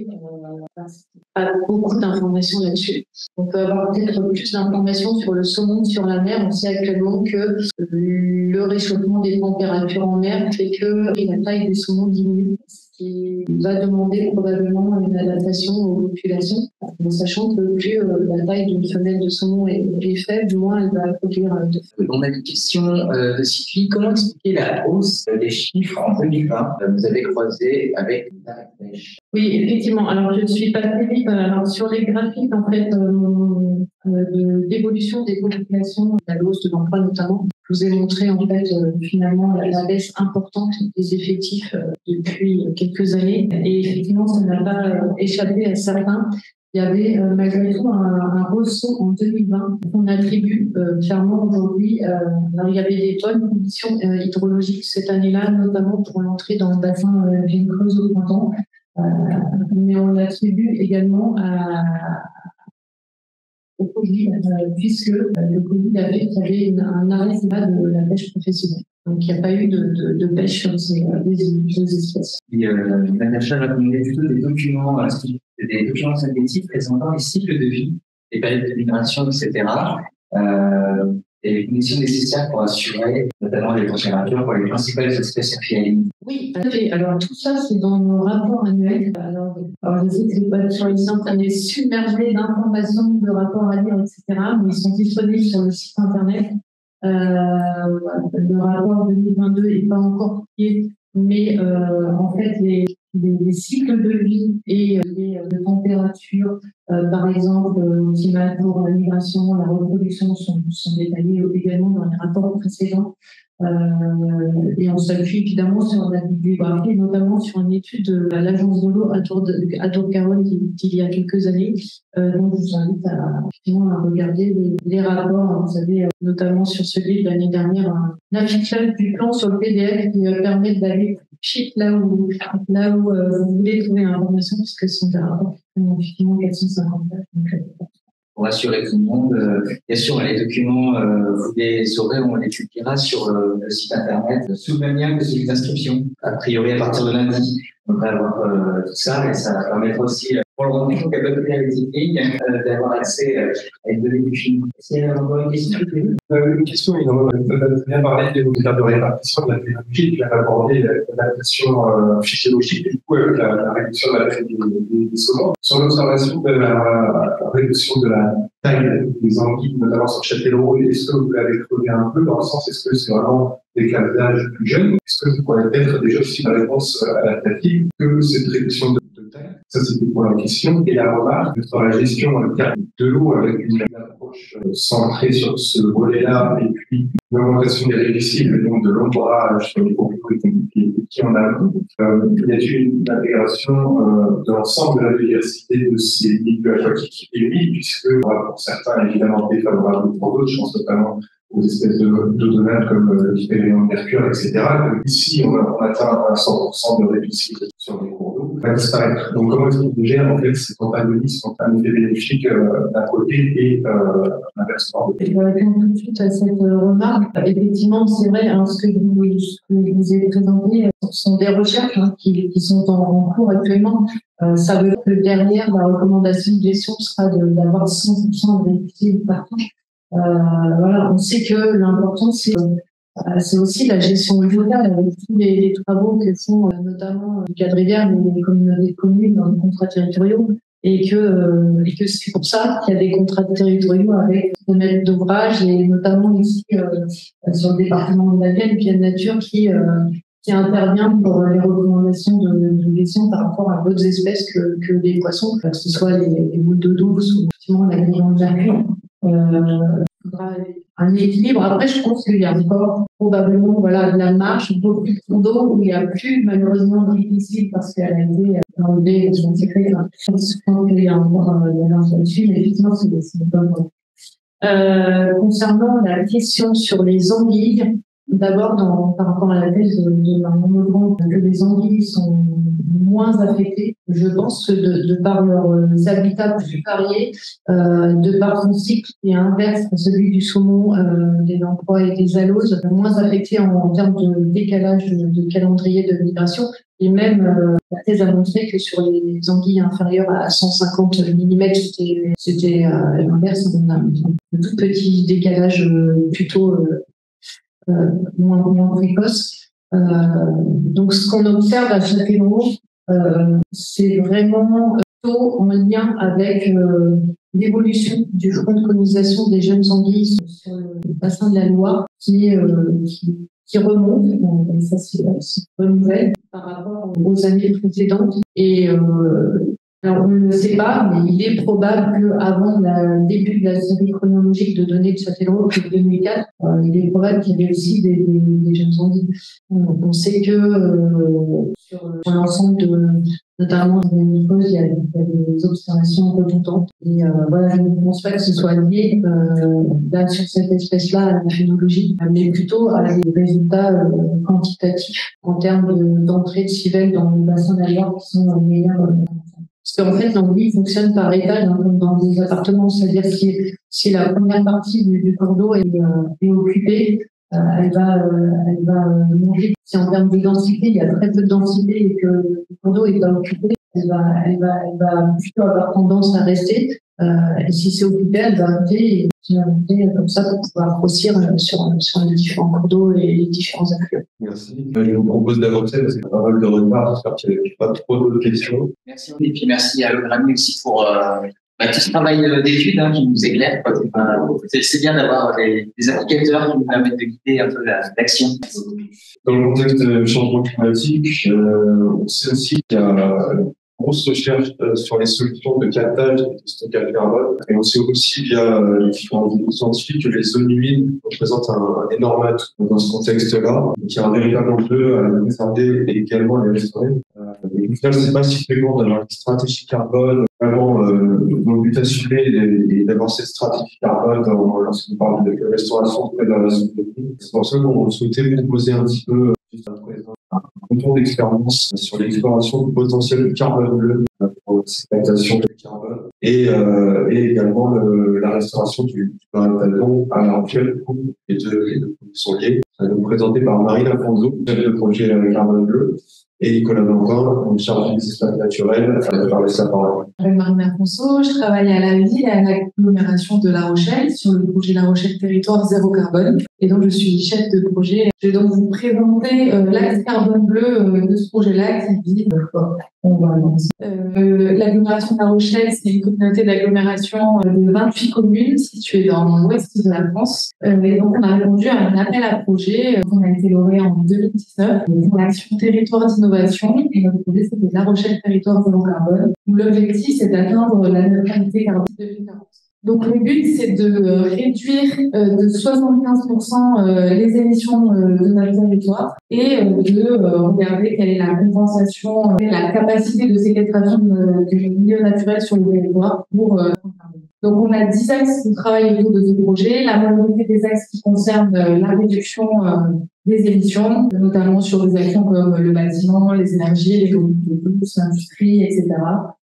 pas beaucoup d'informations là-dessus. On peut avoir peut-être plus d'informations sur le saumon sur la mer. On sait actuellement que le réchauffement des températures en mer fait que la taille des saumons diminue, ce qui va demander probablement une adaptation aux populations, en sachant que plus la taille d'une femelle de saumon est faible, moins elle va produire de feuilles. On a une question de Sylvie. Comment expliquer la hausse des chiffres en 2020 vous avez croisé avec la pêche? Oui, effectivement. Alors, je ne suis pas très vite. Alors, sur les graphiques, en fait, d'évolution des populations, la hausse de l'emploi notamment, je vous ai montré, en fait, finalement, la baisse importante des effectifs depuis quelques années. Et effectivement, ça n'a pas échappé à certains. Il y avait malgré tout un ressaut en 2020 qu'on attribue clairement aujourd'hui. Alors, il y avait des bonnes conditions hydrologiques cette année-là, notamment pour l'entrée dans le bassin Vienne Creuse au printemps. Mais on l'attribue également au Covid, puisque le Covid a fait qu'il y avait un arrêt de la pêche professionnelle. Donc, il n'y a pas eu de pêche sur ces espèces. Natacha racontait plutôt des documents synthétiques présentant les cycles de vie, les périodes de migration, etc. Et les conditions nécessaires pour assurer notamment les températures pour les principales espèces amphibiennes. Oui, alors tout ça, c'est dans nos rapports annuels. Alors je sais que c'est pas sur les sites, on est submergé d'informations, de rapports à lire, etc. Mais ils sont disponibles sur le site internet. Le rapport 2022 n'est pas encore publié, mais en fait, les cycles de vie et les températures, par exemple, optimales pour la migration, la reproduction, sont détaillés également dans les rapports précédents. Et on s'appuie évidemment sur la bibliographie, notamment sur une étude de l'agence de l'eau à Tour-de-Garonne d'il y a quelques années. Donc, je vous invite à regarder les rapports. Vous savez, notamment sur celui de l'année dernière, un affichage du plan sur le PDF qui permet d'aller là où vous voulez trouver l'information, puisque ce sont des rapports qui font effectivement 454. Pour rassurer tout le monde, bien sûr, les documents, vous les aurez, on les publiera sur le site internet sous le même lien que celui d'inscription. A priori, à partir de lundi, on va avoir tout ça, et ça va permettre aussi, pour le rendez-vous qui a pas pu avec Tipeee, d'avoir accès à une donnée du film. Est-ce qu'il y a encore une question? Une question, il a bien parlé des critères de répartition de la technologie, il a abordé l'adaptation physiologique, et du coup, avec la réduction de la taille des saumons. Sur l'observation de la réduction de la taille des anguilles, notamment sur Châtellerault, est-ce que vous l'avez trouvé un peu dans le sens, est-ce que c'est vraiment des classes d'âge plus jeunes? Est-ce que vous pourriez être déjà aussi la réponse adaptative que cette réduction de taille? Ça, c'était pour la question. Et la remarque sur la gestion de l'eau avec une approche centrée sur ce volet-là et puis l'augmentation des réductibles, donc de l'ombrage sur les propriétés qui en a. Y a-t-il une intégration de l'ensemble de la diversité de ces milieux aquatiques? Et oui, puisque pour certains, évidemment, défavorables pour d'autres, je pense notamment aux espèces d'odonates comme l'hypérion de mercure, etc. Ici, on atteint 100% de réduction sur les cours d'eau, va disparaître. Donc, comment est-ce qu'on gère en fait cet antagonisme entre un effet bénéfique d'un côté et inversement? Je vais répondre tout de suite à cette remarque. Effectivement, c'est vrai, ce que je vous ai présenté sont des recherches qui sont en cours actuellement. Ça veut dire que derrière, la recommandation de gestion sera d'avoir 100% de réduction partout. Voilà, on sait que l'important, c'est aussi la gestion locale avec tous les travaux que font notamment le cadre rivière, les communautés de communes dans les contrats territoriaux, et que c'est pour ça qu'il y a des contrats territoriaux avec des maîtres d'ouvrage et notamment ici sur le département de la Vienne, Vienne Nature, qui qui intervient pour les recommandations de gestion par rapport à d'autres espèces que les poissons, que ce soit les moules d'eau douce ou effectivement la grillon de mercure. Il faudra un équilibre. Après, je pense qu'il y a encore probablement de la marche, beaucoup de fonds d'eau où il n'y a plus malheureusement de difficile parce qu'elle a été enlevée. Je pense qu'il y a encore de l'info dessus, mais effectivement, c'est pas bon. Concernant la question sur les anguilles, d'abord, par rapport à la thèse de Marmont Legrand, que les anguilles sont moins affectées, je pense que de par leurs habitats plus variés, de par son cycle qui est inverse à celui du saumon, des lamproies et des aloses, moins affectés en termes de décalage de calendrier de migration. Et même, la thèse a montré que sur les anguilles inférieures à 150 mm, c'était l'inverse, un tout petit décalage plutôt moins précoce. Donc, ce qu'on observe à Châtellerault, c'est vraiment plutôt en lien avec l'évolution du front de colonisation des jeunes anguilles sur le bassin de la Loire qui remonte, et ça c'est une bonne nouvelle, par rapport aux années précédentes. Et alors, on ne le sait pas, mais il est probable qu'avant le début de la série chronologique de données de Châtellerault, qui est 2004, il est probable qu'il y ait aussi des jeunes anguilles. On sait que sur l'ensemble notamment des mycoses, il y a des observations redondantes. Et je ne pense pas que ce soit lié là, sur cette espèce-là à la phénologie, mais plutôt à des résultats quantitatifs en termes d'entrée de civelles dans le bassin de la Loire qui sont meilleurs. Parce qu'en fait, l'anguille fonctionne par étage, comme dans des appartements. C'est-à-dire que si la première partie du cours d'eau est occupée, elle va monter. Si en termes de densité, il y a très peu de densité et que le cours d'eau n'est pas occupé, elle va plutôt avoir tendance à rester. Et si c'est occupé, elle va monter comme ça pour pouvoir grossir sur les différents cours d'eau et les différents affluents. Merci. Je vous propose d'avancer parce qu'il y a pas mal de retard. J'espère qu'il n'y a pas trop d'autres questions. Merci. Et puis merci à Logrammy aussi pour tout ce travail d'étude qui nous éclaire. C'est bien d'avoir des indicateurs qui nous permettent de guider un peu l'action. Dans le contexte du changement climatique, on sait aussi qu'il y a grosse recherche sur les solutions de captage et de stockage de carbone. Et on sait aussi via les différents groupes scientifiques que les zones humides représentent un énorme atout dans ce contexte-là. Donc, il y a un véritable enjeu à préserver et également à les restaurer. Et au final, c'est pas si fréquent d'avoir une stratégie carbone vraiment dans le but assumé et d'avoir cette stratégie carbone lorsqu'on parle de restauration, de préservation de l'eau. C'est pour ça qu'on souhaitait proposer un petit peu juste à présent un retour d'expérience sur l'exploration du potentiel du carbone bleu pour cette captation de carbone et également la restauration du plafond à La Rochelle et de sont liés. Donc présenté par Marine Afonso, chef de projet carbone bleu, et Nicolas Blanquin, en charge des espaces naturels, par le parole. Je m'appelle Marine Afonso, je travaille à la ville et à l'agglomération de La Rochelle sur le projet La Rochelle Territoire Zéro Carbone. Et donc, je suis chef de projet. Je vais donc vous présenter l'axe carbone bleu de ce projet-là qui vise l'agglomération de La Rochelle, c'est une communauté d'agglomération de 28 communes situées dans l'ouest de la France. Et donc, on a répondu à un appel à projet qu'on a été lauréé en 2019 pour l'action territoire d'innovation. Et notre projet, c'était La Rochelle Territoire Zéro Carbone, où l'objectif, c'est d'atteindre la neutralité carbone 2040. Donc, le but, c'est de réduire de 75% les émissions de notre territoire et de regarder quelle est la compensation et la capacité de séquestration du milieu naturel sur le territoire pour donc, on a 10 axes de travail autour de ce projet. La majorité des axes qui concernent la réduction des émissions, notamment sur des actions comme le bâtiment, les énergies, les véhicules douces, l'industrie, etc.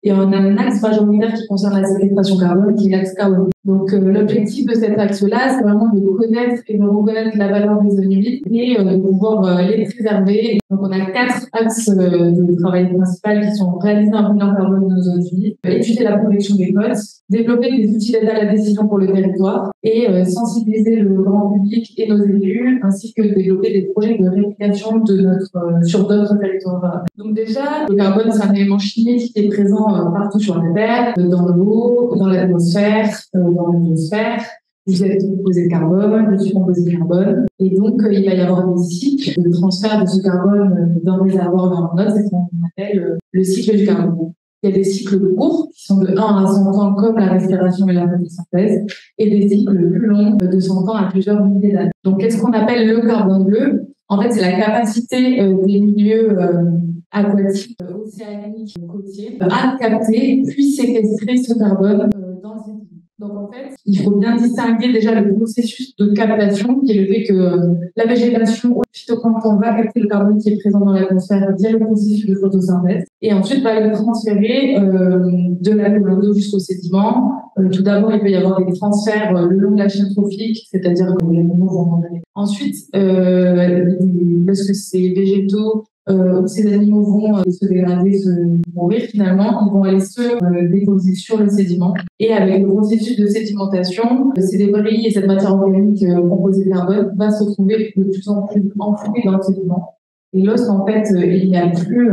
Et on a un axe majoritaire qui concerne la séquestration carbone, qui est l'axe carbone. Donc, l'objectif de cet axe-là, c'est vraiment de connaître et de reconnaître la valeur des zones humides et de pouvoir les préserver. Donc, on a 4 axes de travail principal qui sont réaliser un bilan carbone de nos zones humides, étudier la protection des côtes, développer des outils d'aide à la décision pour le territoire et sensibiliser le grand public et nos élus, ainsi que développer des projets de réplication sur d'autres territoires. Donc déjà, le carbone, c'est un élément chimique qui est présent partout sur la Terre, dans l'eau, dans l'atmosphère, dans l'atmosphère. vous êtes composé de carbone, je suis composé de carbone. Et donc, il va y avoir des cycles de transfert de ce carbone d'un réservoir vers un autre, c'est ce qu'on appelle le cycle du carbone. Il y a des cycles courts qui sont de 1 à 100 ans comme la respiration et la photosynthèse et des cycles plus longs de 100 ans à plusieurs milliers d'années. Donc, qu'est-ce qu'on appelle le carbone bleu? En fait, c'est la capacité des milieux aquatiques, océaniques, côtiers à capter puis séquestrer ce carbone dans le sédiment. Donc, en fait, il faut bien distinguer déjà le processus de captation, qui est le fait que la végétation, au phytoplancton, va capter le carbone qui est présent dans l'atmosphère via le processus de photosynthèse, et ensuite va le transférer de la colonne d'eau jusqu'au sédiment. Tout d'abord, il peut y avoir des transferts le long de la chaîne trophique, c'est-à-dire que les animaux vont manger. Ensuite, lorsque ces végétaux ces animaux vont se dégrader, se mourir finalement, ils vont aller se déposer sur le sédiment. Et avec le processus de sédimentation, ces débris et cette matière organique composée de carbone va se trouver de plus en plus enfouis dans le sédiment. Et lorsque en fait il n'y a plus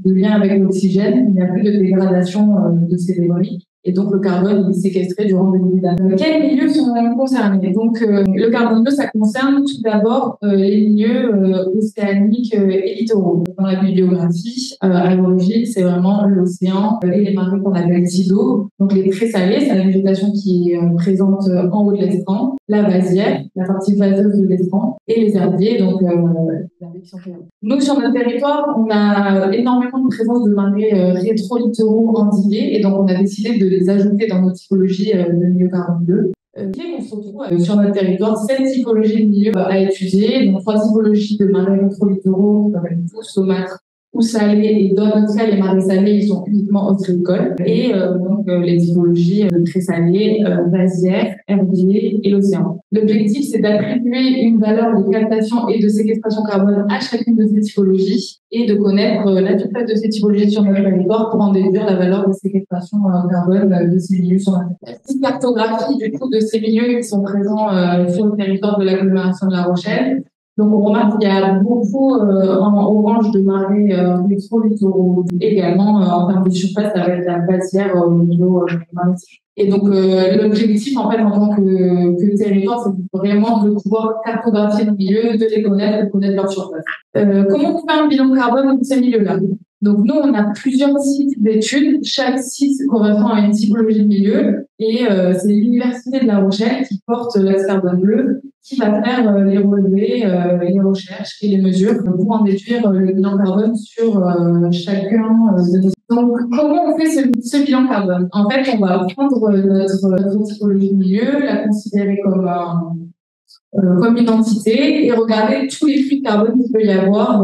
de lien avec l'oxygène, il n'y a plus de dégradation de ces débris. Et donc, le carbone est séquestré durant des milliers d'années. Quels milieux sont concernés? Donc, le carbone bleu, ça concerne tout d'abord les milieux océaniques et littoraux. Dans la bibliographie, à l'origine, c'est vraiment l'océan et les marées qu'on appelle tidaux. Donc, les présalés, c'est la végétation qui est présente en haut de l'estran, la vasière, la partie vaseuse de l'estran, et les herbiers, donc les herbiers qui sont présents. Nous, sur notre territoire, on a énormément de présence de marées rétro-littoraux endigués, et donc on a décidé de les ajouter dans nos typologies de milieu carbone bleu. On se retrouve sur notre territoire 7 typologies de milieux à étudier, donc 3 typologies de marais rétro-littoraux, comme tous saumâtres ou salés, et dans notre cas, les marais salés, ils sont uniquement ostréicoles, et donc les typologies très salées, vasières, herbiers et l'océan. L'objectif, c'est d'attribuer une valeur de captation et de séquestration carbone à chacune de ces typologies et de connaître la surface de ces typologies sur notre territoire pour en déduire la valeur de séquestration carbone de ces milieux sur notre territoire. Une cartographie du coup de ces milieux qui sont présents sur le territoire de l'agglomération de La Rochelle. Donc, on remarque qu'il y a beaucoup en orange de marais rétro-littoraux également en termes de surface avec la vasière au niveau maritime. Et donc, l'objectif, en fait, en tant que territoire, c'est vraiment de pouvoir cartographier nos milieux, de les connaître, de connaître leur surface. Comment on fait un bilan carbone de ces milieux-là? Donc, nous, on a plusieurs sites d'études. Chaque site correspond à une typologie de milieu. Et c'est l'Université de La Rochelle qui porte l'axe carbone bleu, qui va faire les relevés, les recherches et les mesures pour en déduire le bilan carbone sur chacun de nos. Donc, comment on fait ce bilan carbone? En fait, on va prendre notre typologie de milieu, la considérer comme une entité et regarder tous les flux de carbone qu'il peut y avoir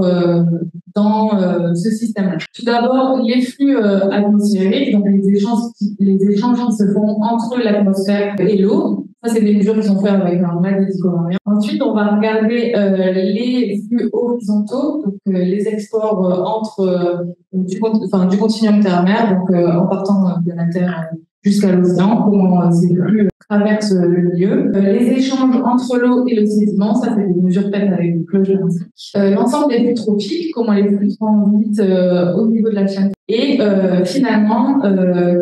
dans ce système-là. Tout d'abord, les flux atmosphériques, donc les échanges qui se font entre l'atmosphère et l'eau. Ça, c'est des mesures qui sont faites avec un magnético-marien. Ensuite, on va regarder les flux horizontaux, donc les exports du continuum terre-mer, donc en partant de la Terre jusqu'à l'océan, comment ces flux traversent le milieu. Les échanges entre l'eau et le sédiment, ça c'est des mesures faites avec une cloche. L'ensemble des flux trophiques, comment les flux transitent au niveau de la chaîne. Et finalement,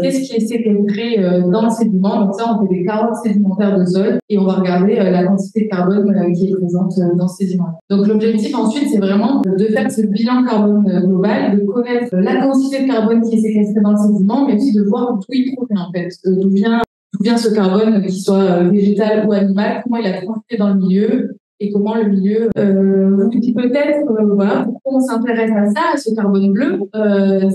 qu'est-ce qui est séquestré dans le sédiment? Donc ça, on fait des carottes sédimentaires de sol et on va regarder la quantité de carbone qui est présente dans ce sédiment. Donc l'objectif ensuite, c'est vraiment de faire ce bilan carbone global, de connaître la quantité de carbone qui est séquestrée dans le sédiment, mais aussi de voir d'où il provient en fait, d'où vient ce carbone, qu'il soit végétal ou animal, comment il a transité dans le milieu et comment le milieu vous dit peut-être voilà pourquoi on s'intéresse à ça, à ce carbone bleu.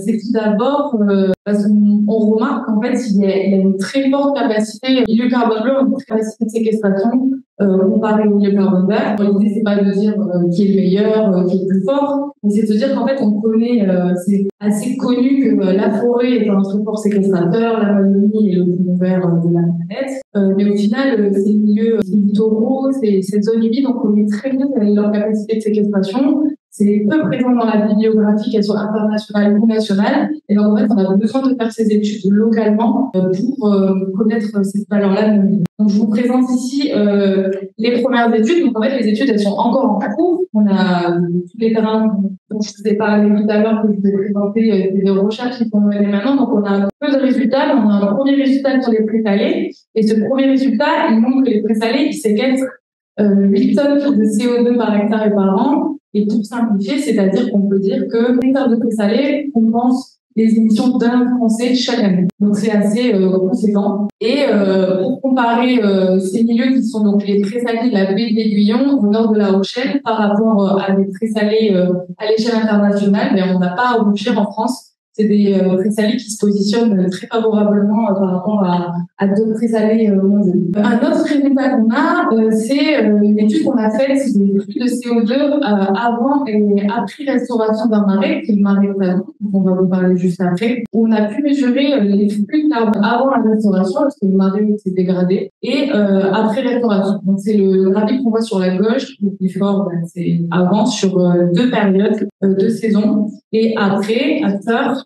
C'est tout d'abord parce qu'on remarque qu'en fait il y a une très forte capacité, le milieu carbone bleu a une forte capacité de séquestration comparé au milieu carbone vert. L'idée c'est pas de dire qui est le meilleur, qui est le plus fort, mais c'est de dire qu'en fait on connaît, c'est assez connu que la forêt est un très fort séquestrateur, l'Amazonie est le poumon vert de la planète, mais au final ces milieux littoraux, ces zones humides, on connaît très bien leur capacité de séquestration. c'est peu présent dans la bibliographie, qu'elle soit internationale ou nationale. Et donc, en fait, on a besoin de faire ces études localement pour connaître cette valeur-là. Donc, je vous présente ici les premières études. Donc, en fait, les études, elles sont encore en cours. On a tous les terrains dont je vous ai parlé tout à l'heure, que je vous ai présenté, des recherches qui sont menées maintenant. Donc, on a peu de résultats. On a un premier résultat sur les présalés. Et ce premier résultat, il montre que les présalés, ils séquestrent 8 tonnes de CO2 par hectare et par an. Et pour simplifier, c'est-à-dire qu'on peut dire que l'hectare de présalé compense les émissions d'un Français chaque année. Donc c'est assez conséquent. Et pour comparer ces milieux qui sont donc les présalés de la baie de l'Aiguillon au nord de La Rochelle par rapport à des présalés à l'échelle internationale, mais on n'a pas à rougir en France. C'est des présalés qui se positionnent très favorablement par rapport à d'autres présalés mondiaux. Un autre résultat qu'on a, c'est une étude qu'on a faite des flux de CO2 avant et après restauration d'un marais, qui est le marais Ottawa, dont on va vous parler juste après, où on a pu mesurer les flux de carbone avant la restauration, parce que le marais s'est dégradé, et après restauration. Donc c'est le graphique qu'on voit sur la gauche, le plus fort, c'est avant, sur 2 périodes, 2 saisons, et après,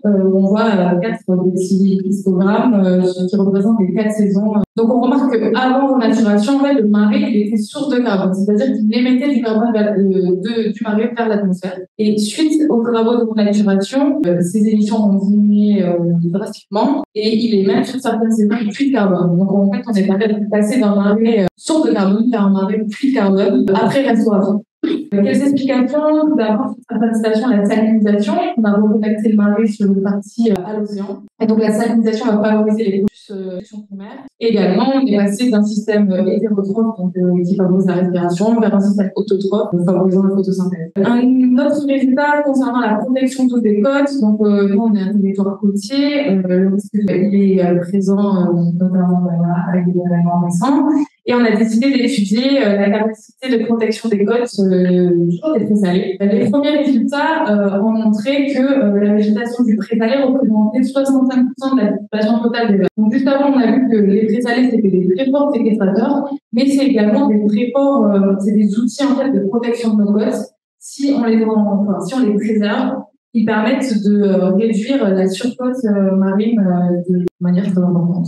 on voit 4 décihistogrammes qui représentent les 4 saisons. Donc on remarque qu'avant renaturation, en fait, le marais il était source de carbone, c'est-à-dire qu'il émettait du carbone du marais vers l'atmosphère. Et suite aux travaux de renaturation, ces émissions ont diminué drastiquement et il émet sur certaines saisons du puits de carbone. Donc en fait, on est passé d'un marais source de carbone vers un marais puits de carbone après restauration. Quelles explications? Tout d'abord, sur certaines stations, la salinisation. On a reconnecté le marais sur une partie à l'océan. Et donc, la salinisation va favoriser les pollutions primaires. Et également, on est passé d'un système hétérotrophe, donc, qui favorise la respiration, vers un système autotrophe, favorisant la photosynthèse. Un autre résultat concernant la protection d'eau des côtes. Donc, nous, on est un territoire côtier. Le risque, il est présent, notamment avec des événements récents. Et on a décidé d'étudier la capacité de protection des côtes des présalés. Les premiers résultats ont montré que la végétation du présalé représentait 65% de la population totale des côtes. Donc juste avant, on a vu que les présalés c'était des très forts séquestrateurs, mais c'est également des très forts, c'est des outils en fait de protection de nos côtes. Si on les préserve, ils permettent de réduire la surcote marine de manière très importante.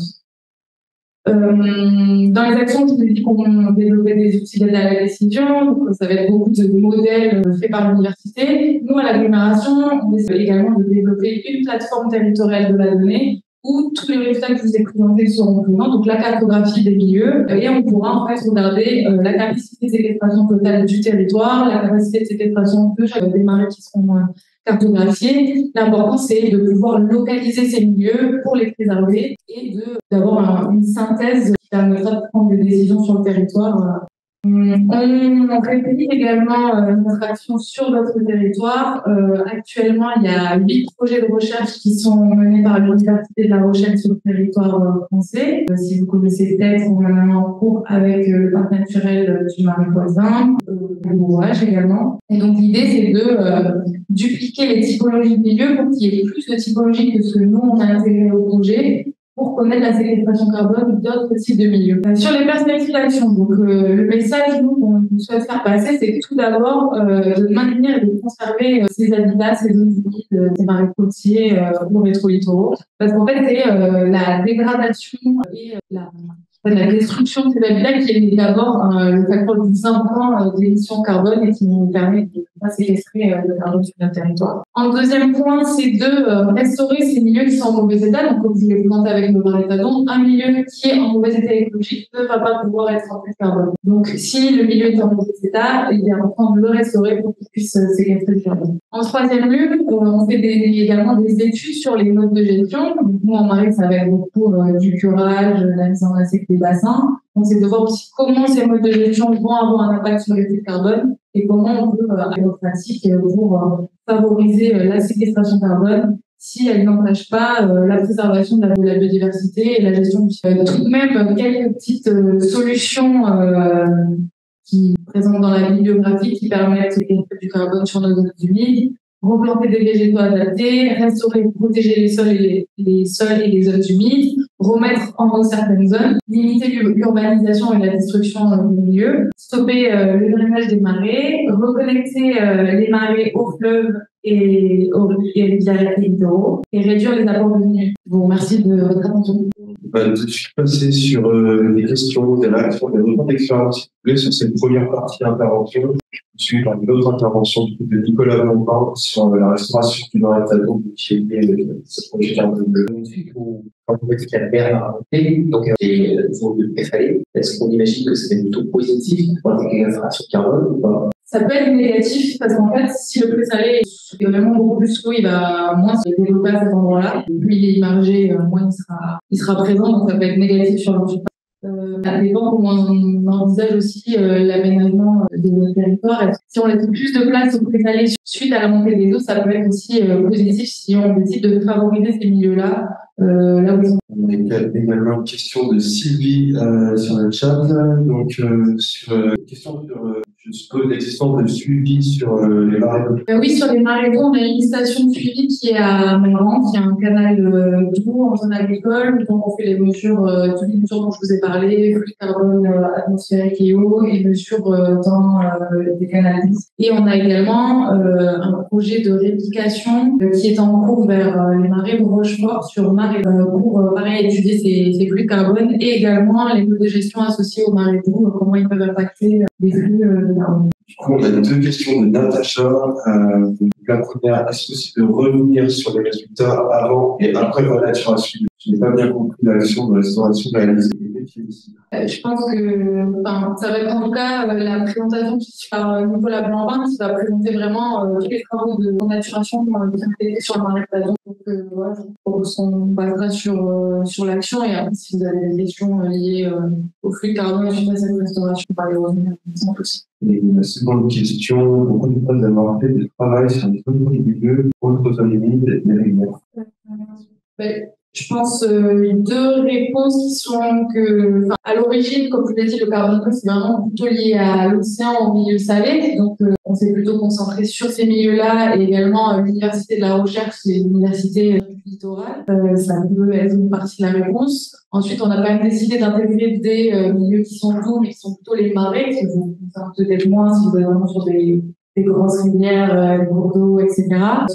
Dans les actions, je vous ai dit qu'on développait des outils d'aide à la décision, donc ça va être beaucoup de modèles faits par l'université. Nous, à l'agglomération, on essaie également de développer une plateforme territoriale de la donnée où tous les résultats que je vous ai présentés seront présents, donc la cartographie des milieux, et on pourra en fait regarder la capacité de séquestration totale du territoire, la capacité de séquestration des marais qui seront cartographiés. L'important, c'est de pouvoir localiser ces milieux pour les préserver et d'avoir une synthèse qui permettra de prendre des décisions sur le territoire. On réunit également notre action sur notre territoire. Actuellement, il y a 8 projets de recherche qui sont menés par l'Université de La Rochelle sur le territoire français. Si vous connaissez peut-être, on a un en cours avec le parc naturel du marais voisin, le Bourrage également. Et donc, l'idée, c'est de dupliquer les typologies de milieux pour qu'il y ait plus de typologies que ce que nous, on a intégré au projet, pour connaître la séquestration carbone d'autres types de milieux. Sur les perspectives d'action, donc le message qu'on souhaite faire passer, c'est tout d'abord de maintenir et de conserver ces habitats, ces zones humides, ces marais côtiers ou rétro-littoraux, parce qu'en fait c'est la dégradation et la destruction de ces habitats qui est d'abord le facteur le plus important d'émission carbone et qui nous permet de ne pas séquestrer le carbone sur notre territoire. En deuxième point, c'est de restaurer ces milieux qui sont en mauvais état. Donc, comme je vous l'ai présenté avec le marais d'Adon, un milieu qui est en mauvais état écologique ne va pas pouvoir être en carbone. Donc, si le milieu est en mauvais état, il est important de le restaurer pour qu'il puisse séquestrer le carbone. En troisième lieu, on fait également des études sur les modes de gestion. Donc, nous, en marais, ça va être beaucoup du curage, la mise en sec des bassins. Donc, c'est de voir aussi comment ces modes de gestion vont avoir un impact sur l'effet de carbone et comment on peut avoir des pratiques pour favoriser la séquestration carbone si elle n'empêche pas la préservation de la biodiversité et la gestion du sol. Tout de même, quelques petites solutions qui présentent dans la bibliographie qui permettent de séquestrer du carbone sur nos zones humides, replanter des végétaux adaptés, restaurer et protéger les sols et les zones humides, remettre en eau certaines zones, limiter l'urbanisation et la destruction des milieux, stopper le drainage des marais, reconnecter les marais aux fleuves et aux rivières et littoraux et réduire les apports de milieux. Je vous remercie de votre attention. Je suis passé sur des questions, des réactions, des retours d'expérience, s'il vous plaît, sur cette première partie d'intervention. Je suis par une autre intervention de Nicolas Bombard sur la restauration du Marais Talon, qui est liée à ce projet carbone bleu. Un contexte qui a l'air à raconter, donc des zones de préfalé. Est-ce qu'on imagine que c'est plutôt positif pour l'intégration sur carbone ou pas? Ça peut être négatif parce qu'en fait, si le présalé est vraiment beaucoup plus chaud, il va moins se développer à cet endroit-là. Plus il est immergé, moins il sera présent, donc ça peut être négatif sur l'environnement. Ça dépend comment on envisage aussi l'aménagement de notre territoire. Si on laisse plus de place au présalé suite à la montée des eaux, ça peut être aussi positif si on décide de favoriser ces milieux-là. Là où on a également une question de Sylvie sur le chat. Donc, sur question sur, je suppose, l'existence de suivi sur les marais d'eau. Oui, sur les marais d'eau, on a une station de suivi qui est à Mayran, qui a un canal d'eau en zone agricole. Donc, on fait les mesures, toutes les mesures dont je vous ai parlé, flux de carbone atmosphérique et eau, et mesures dans des canaux. Et on a également un projet de réplication qui est en cours vers les marais de Rochefort sur marais pour pareil étudier ces flux de carbone et également les modes de gestion associés aux marais d'eau, comment ils peuvent impacter les flux de carbone. Du coup, on a deux questions de Natacha. La première, est-ce possible de revenir sur les résultats avant et après la maturation? Je n'ai pas bien compris l'action de restauration réalisée. Je pense que ça va être en tout cas la présentation qui se fait par Nicolas Blanvin qui va présenter vraiment tous les travaux de maturation qui ont été faits sur le marais de Talon. Donc voilà, on basera sur l'action et après si vous avez des questions liées au flux de carbone suite à cette restauration, on va les revenir aussi. Et la seconde question, pourquoi ne pas avoir fait des travail sur les zones du milieu, autres zones humides et rivières? Je pense deux réponses qui sont que, à l'origine, comme je l'ai dit, le carbone bleu, c'est vraiment plutôt lié à l'océan, au milieu salé. Donc, on s'est plutôt concentré sur ces milieux-là et également l'université de la recherche, c'est l'université du littoral. Ça peut être une partie de la réponse. Ensuite, on a quand même décidé d'intégrer des milieux qui sont doux, mais qui sont plutôt les marais, qui vous concernent peut-être moins si vous êtes vraiment sur des grosses rivières, cours d'eau, etc.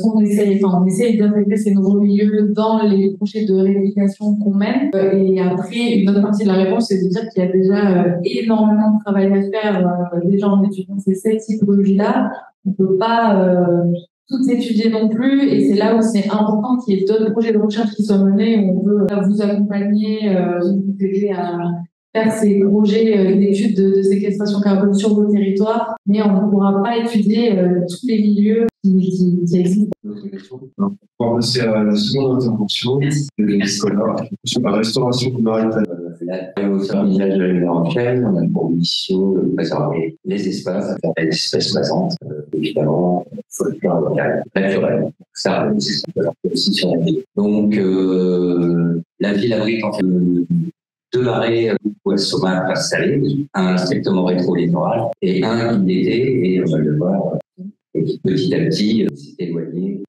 On essaye d'intégrer ces nouveaux milieux dans les projets de réplication qu'on mène. Et après, une autre partie de la réponse, c'est de dire qu'il y a déjà énormément de travail à faire. Déjà, en étudiant ces typologies-là, on ne peut pas tout étudier non plus. Et c'est là où c'est important qu'il y ait d'autres projets de recherche qui soient menés, où on peut vous accompagner, vous aider à faire ces projets d'études de séquestration carbone sur vos territoires, mais on ne pourra pas étudier tous les milieux qui existent. On va passer à la seconde intervention de Nicolas sur la restauration du marais. Au sein de la Rochelle, on a pour mission de préserver les espaces, les espèces présentes, évidemment, folklore local, naturel. Ça, c'est aussi sur la ville. Donc, la ville abrite en fait deux marais où saumâtre à salé, un strictement rétro-littoral et un qui l'été, et on va le voir, et qui petit à petit s'est éloigné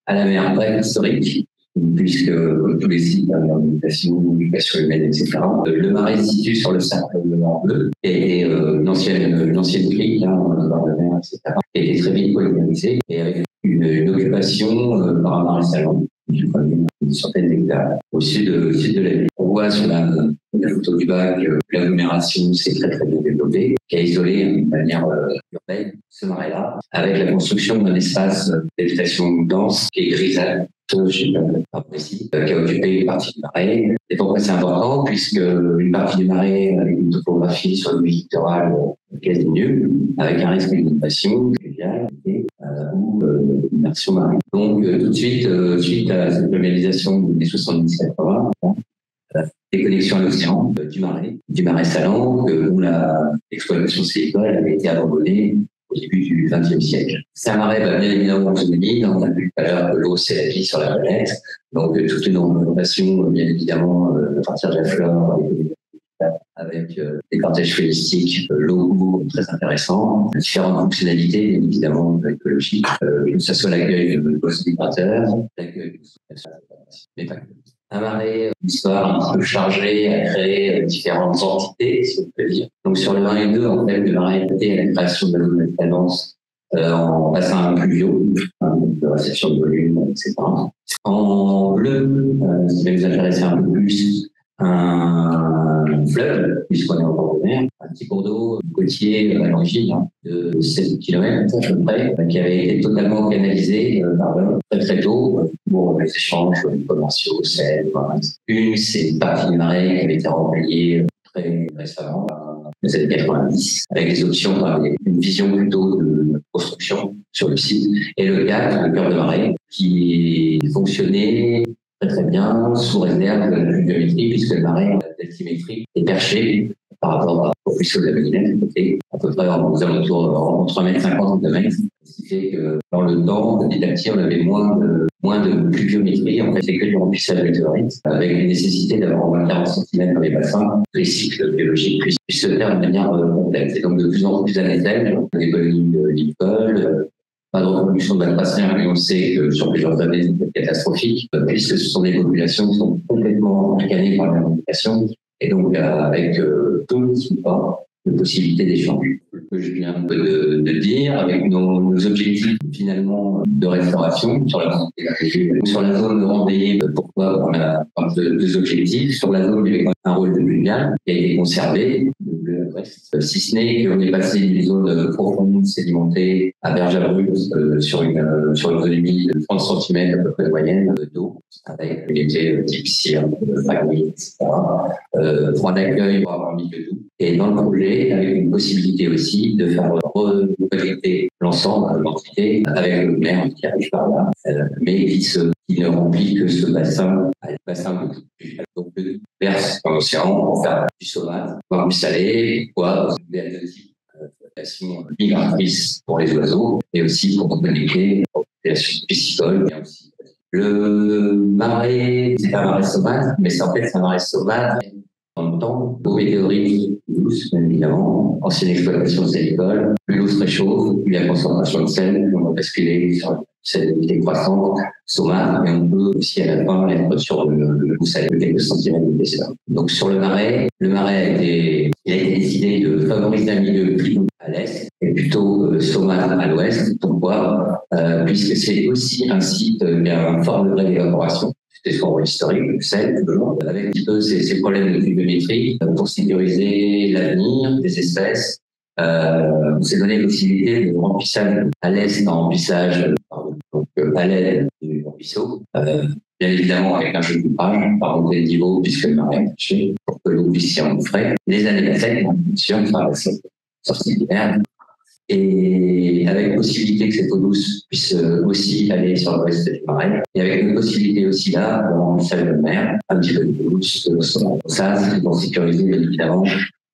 à la mer. Bref, historique, puisque comme tous les sites d'urbanisation, d'occupation humaine, etc., le marais se situe sur le cercle de Nord bleu et l'ancienne crique, le bord de mer, etc., était très vite polymérisée et avec une occupation par un marais salon. Une centaine d'hectares au sud de la ville. On voit sur la photo du bas que l'agglomération s'est très très bien développée, qui a isolé de manière urbaine ce marais-là, avec la construction d'un espace d'habitation dense qui est grisâtre, je sais pas précis, qui a occupé une partie du marais. Et pourquoi c'est important? Puisque une partie du marais a une topographie sur le littoral quasi nulle, avec un risque d'inondation fluviale ou d'immersion marine. Donc tout de suite, suite à cette globalisation des 70-80, la déconnexion à l'océan du marais salant, où l'exploitation sylvicoole avait été abandonnée au début du XXe siècle. C'est un marais bien évidemment humide. On a vu tout à l'heure que l'eau c'est la vie sur la planète. Donc toute une orientation bien évidemment à partir de la flore avec des cortèges floristiques locaux très intéressants, différentes fonctionnalités bien évidemment écologiques, que ce soit l'accueil de post migrateurs, l'accueil de mais pas que. un marais, une histoire un petit peu chargée à créer différentes entités, si on peut dire. Donc sur le marais 2, en fait, le marais était à la création de la zone de Talence en bassin pluviaux, de réception de volume, etc. En bleu, ce qui va nous intéresser un peu plus, un fleuve, puisqu'on est en bord de mer, un petit cours d'eau côtier à l'origine de 7 km à peu près, qui avait été totalement canalisé par l'homme très tôt pour les échanges commerciaux, c'est une partie du marais qui avait été remplie très récemment, dans les années 90, avec des options, une vision plutôt de construction sur le site, et le 4, le cœur de marais, qui fonctionnait très bien, sous réserve de la pluviométrie, puisque le marais, l'altimétrie, est perché par rapport au ruisseau de la Bellinette, à peu près aux alentours entre 3,50 m et 2 mètres. Ce qui fait que dans le temps, petit à petit, on avait moins de pluviométrie. En fait, c'est que du remplissage météorite, avec la nécessité d'avoir au moins 40 cm dans les bassins, les cycles biologiques puissent se faire de manière complète. Et donc, de plus en plus à l'échelle, des colonies de Lidl, pas de reproduction de batraciens, mais on sait que sur plusieurs années, c'est catastrophique, puisque ce sont des populations qui sont complètement encanées par l'alimentation, et donc avec peu ou pas de possibilités d'échange. Que je viens de dire, avec nos objectifs finalement de restauration sur la zone rendée, pourquoi on a deux objectifs. Sur la zone, il y avait un rôle de pluvial qui a été conservé, si ce n'est qu'on est passé d'une zone profonde, sédimentée, à berge abrupte, sur une volumétrie de 30 cm à peu près de moyenne d'eau, avec l'été type cire, fragmine, etc. Point d'accueil pour avoir mis de tout. Et dans le projet, avec une possibilité aussi de faire reconnecter l'ensemble de l'entité avec le maire qui arrive par là, mais qui ne remplit que ce bassin, le bassin de donc verse dans l'océan pour faire du saumâtre, voire du salé, voire des alternatives migratrices pour les oiseaux, et aussi pour connecter aux populations piscicoles. Le marais, c'est un marais saumâtre, mais c'est en fait un marais saumâtre dans le temps, eau météorite douce, bien évidemment, ancienne exploitation salicole, plus l'eau se réchauffe, plus la concentration de sel, on va basculer sur cette croissante, saumâtre, mais on peut aussi à la fin être sur le goût salé de quelques centimètres d'épaisseur. Donc sur le marais a été décidé de favoriser un milieu plutôt à l'est et plutôt saumâtre à l'ouest. Pourquoi puisque c'est aussi un site qui a un fort degré d'évaporation. C'est son rôle historique, le sel, avec un petit peu ces problèmes de pluviométrie pour sécuriser l'avenir des espèces. On s'est donné la possibilité de remplissage à l'est en remplissage à l'aide du ruisseau, bien évidemment avec un jeu de coupage par montée de niveau puisque le marais est caché pour que l'eau puisse s'y engouffrer. Les années passées, sur la sortie d'hiver, et avec possibilité que cette eau douce puisse aussi aller sur le reste du marais, et avec une possibilité aussi là, de remplissage de mer, un petit peu de douce, ça, c'est pour sécuriser bien évidemment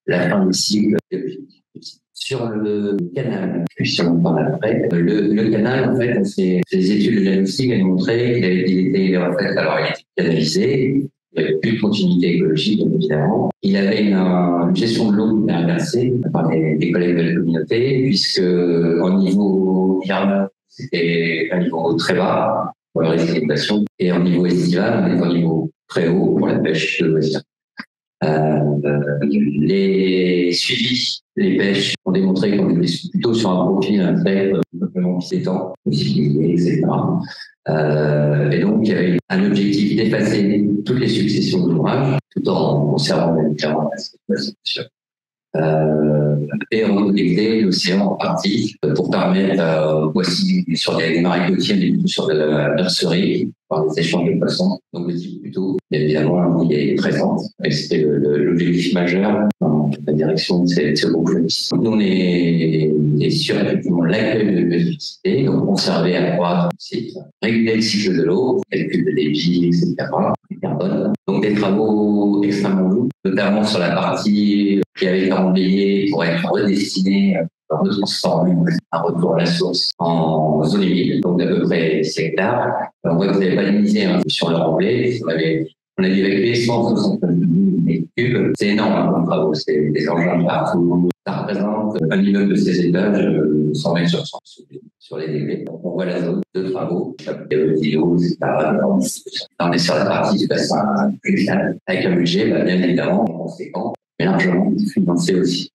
la fin du cycle biologique. Sur le canal, si on en parle après, le canal, en fait, les études de diagnostic ont montré qu'il était en fait, alors il était canalisé, il n'y avait plus de continuité écologique, bien évidemment. Il avait une gestion de l'eau inversée par des collègues de la communauté, puisque en niveau hivernal, c'était un niveau très bas pour la récidivisation, et en niveau estival, on est en niveau très haut pour la pêche de loisirs. Les suivis, les pêches ont démontré qu'on était plutôt sur un profil intègre, simplement s'étend, etc. Et donc, il y avait un objectif d'effacer toutes les successions d'ouvrages, tout en conservant bien évidemment la situation. Et reconnecter l'océan en partie pour permettre voici sur des marais côtiers, mais plutôt sur de la nurserie, par des échanges de poissons. Donc le type plutôt, bien évidemment, il est présent. Et c'était l'objectif majeur dans la direction de ce groupe. Donc on est sur effectivement l'accueil de biodiversité, donc conserver, accroître le site, réguler le cycle de l'eau, calcul de débit, etc. Carbone. Donc des travaux extrêmement lourds, notamment sur la partie qui avait été emblayée pour être redestinée, retransformée, un retour à la source en zone humide, donc d'à peu près 6 hectares. On voit que vous n'avez pas limité sur le remblai, on avait On a dû évacuer 169 000 mètres cubes. C'est énorme, hein, comme travaux. C'est des engins partout. Ça représente un immeuble de 16 étages, 100 mètres sur 100 sur les degrés. Donc, on voit la zone de travaux, îlots, etc. On est sur la partie du bassin fluvial, avec un budget, bien évidemment, conséquent, mais largement financé aussi.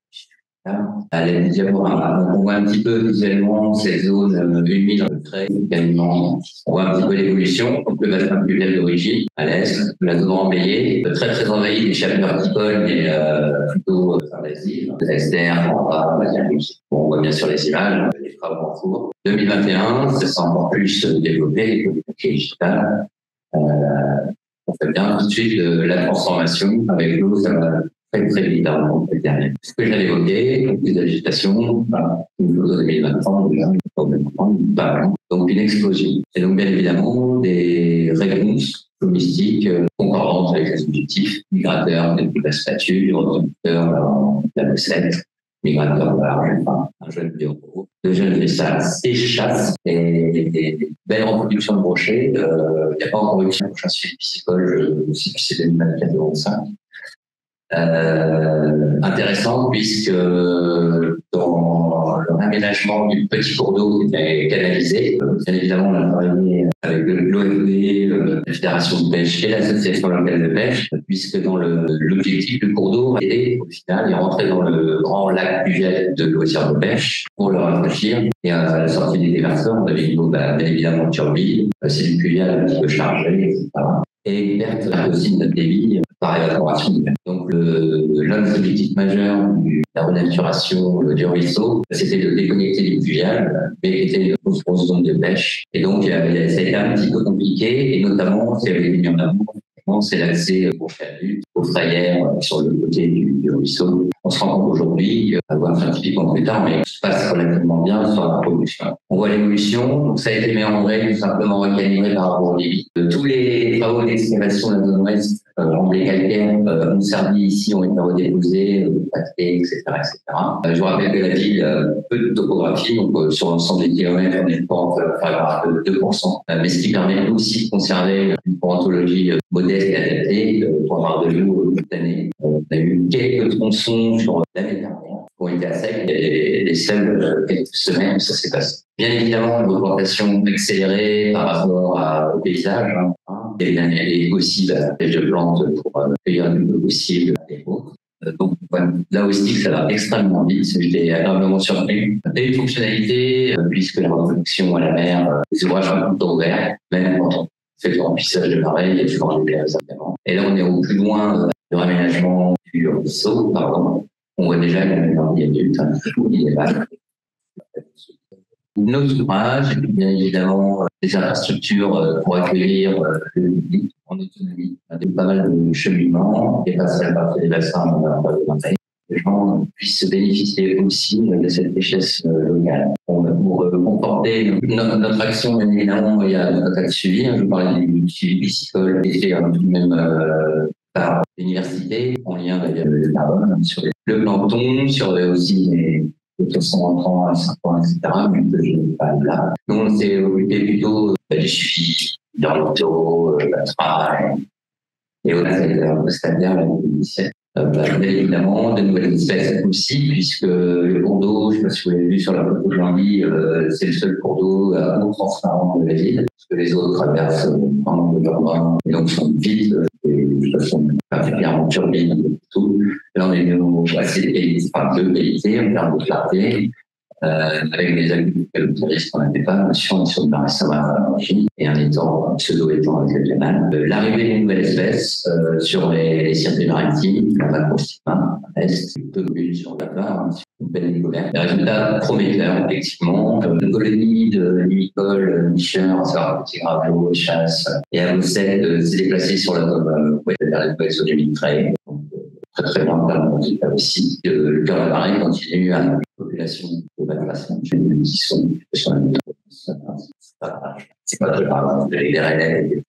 À l'aide du diaporama. Donc, on voit un petit peu visuellement cette zone humide à peu près, également. On voit un petit peu l'évolution. Donc, le bassin fluvial d'origine, à l'est, la zone emblayée, très envahie des chapelles horticoles, mais plutôt invasives. Les externes, on voit bien sûr les images, les travaux en cours. 2021, ça s'est encore plus développé, les communautés digitales. On fait bien tout de suite la transformation avec l'eau, ça va très vite dans le dernier. Ce que j'avais évoqué, plus d'agitation, l'eau 2023, donc une explosion. Et donc bien évidemment des réponses domestiques concordantes avec les objectifs, migrateurs, des la statue, reproducteurs, la recette, migrateurs large, un jeune bureau, de jeunes essaims et chasse, et des belles reproductions de brochets. Il n'y a pas encore eu de prochain suivi piscicole, je sais que c'est 2024-2025. Intéressant puisque dans le aménagement du petit cours d'eau qui était canalisé, bien évidemment on a travaillé avec l'OFB, la Fédération de pêche et l'Association locale de pêche, puisque dans l'objectif du cours d'eau était au final il rentrait dans le grand lac fluvial de loisirs de pêche pour le rafraîchir, et à la sortie des déverseurs on avait une eau bien évidemment turbine, c'est du fluvial un petit peu chargé, etc. Et perte aussi de notre débit par évaporation. Donc, l'un des objectifs majeurs de la renaturation du ruisseau, c'était de déconnecter du fluvial, mais qui était une grosse zone de pêche. Et donc, ça a été un petit peu compliqué, et notamment, s'il y avait des mis en avant, c'est l'accès aux adultes, aux frayères sur le côté du ruisseau. On se rend compte aujourd'hui, à voir scientifiquement plus tard, mais tout se passe relativement bien sur la production. On voit l'évolution, donc ça a été méandré, tout simplement recalibré par rapport au débit. Tous les travaux d'excavation de la zone ouest, remblais calcaires, ont servi ici, ont été redéposés, pâtés, etc., etc. Je vous rappelle que la ville a peu de topographie, donc sur l'ensemble des kilomètres, on est pas à 2%, mais ce qui permet aussi de conserver une porontologie modeste et adaptée pour avoir de l'eau toute l'année. On a eu quelques tronçons sur l'année dernière qui ont été à sec, et les seules quelques semaines, ça s'est passé. Bien évidemment, une augmentation accélérée par rapport au paysage. Et aussi la pêche de plantes pour cueillir le plus possible et autres. Donc, là aussi, ça va extrêmement vite. J'étais agréablement surpris. Et une fonctionnalité, puisque la reproduction à la mer, les ouvrages sont tout ouverts, même quand on fait le remplissage de marée, il y a toujours des terres, évidemment. Et là, on est au plus loin de raménagement du ruisseau, pardon. On voit déjà qu'on est dans 10 minutes, il est là. Nos ouvrages, bien évidemment, des infrastructures pour accueillir le public en autonomie. On a pas mal de cheminements, et passer à partir des bassins les gens puissent bénéficier aussi de cette richesse locale. Pour comporter notre action, bien évidemment, il y a notre axe suivi. Je parlais du suivi piscicole, et c'est tout de même par l'université, en lien avec le carbone, sur le plancton, sur aussi les sont entrants à 5 ans, etc., mais que je n'ai pas là. Nous, on s'est occupé plutôt du suivi, de l'auto, le travail, et au-delà de stagiaire, la vie bien évidemment, de nouvelles espèces aussi, puisque le cours d'eau, je ne sais pas si vous l'avez vu sur la photo de Jean-Louis, c'est le seul cours d'eau à eau transparente de la ville, parce que les autres traversent pendant le jardin, et donc sont vides, et de façon particulièrement turbine et tout. Là, on est assez de qualité, enfin de qualité, en termes de clarté, avec des agriculteurs autoristes qu'on n'avait pas, sur une maresme et un étang, pseudo-étang régional. L'arrivée d'une nouvelle espèce sur les circuits maritimes, la macrostigma, à l'est, peu communes sur la part, une belle découverte. Les résultats prometteurs, effectivement, une colonie de limicoles, nicheurs, à savoir petits gravelots, chasse, et à Bruxelles, s'est déplacé sur la zone ouest vers les nouvelles zones humides très très bien, résultat aussi. Le cœur de la marée continue à une population de valorisation qui sont sur la méthode. C'est pas très grave, les relais,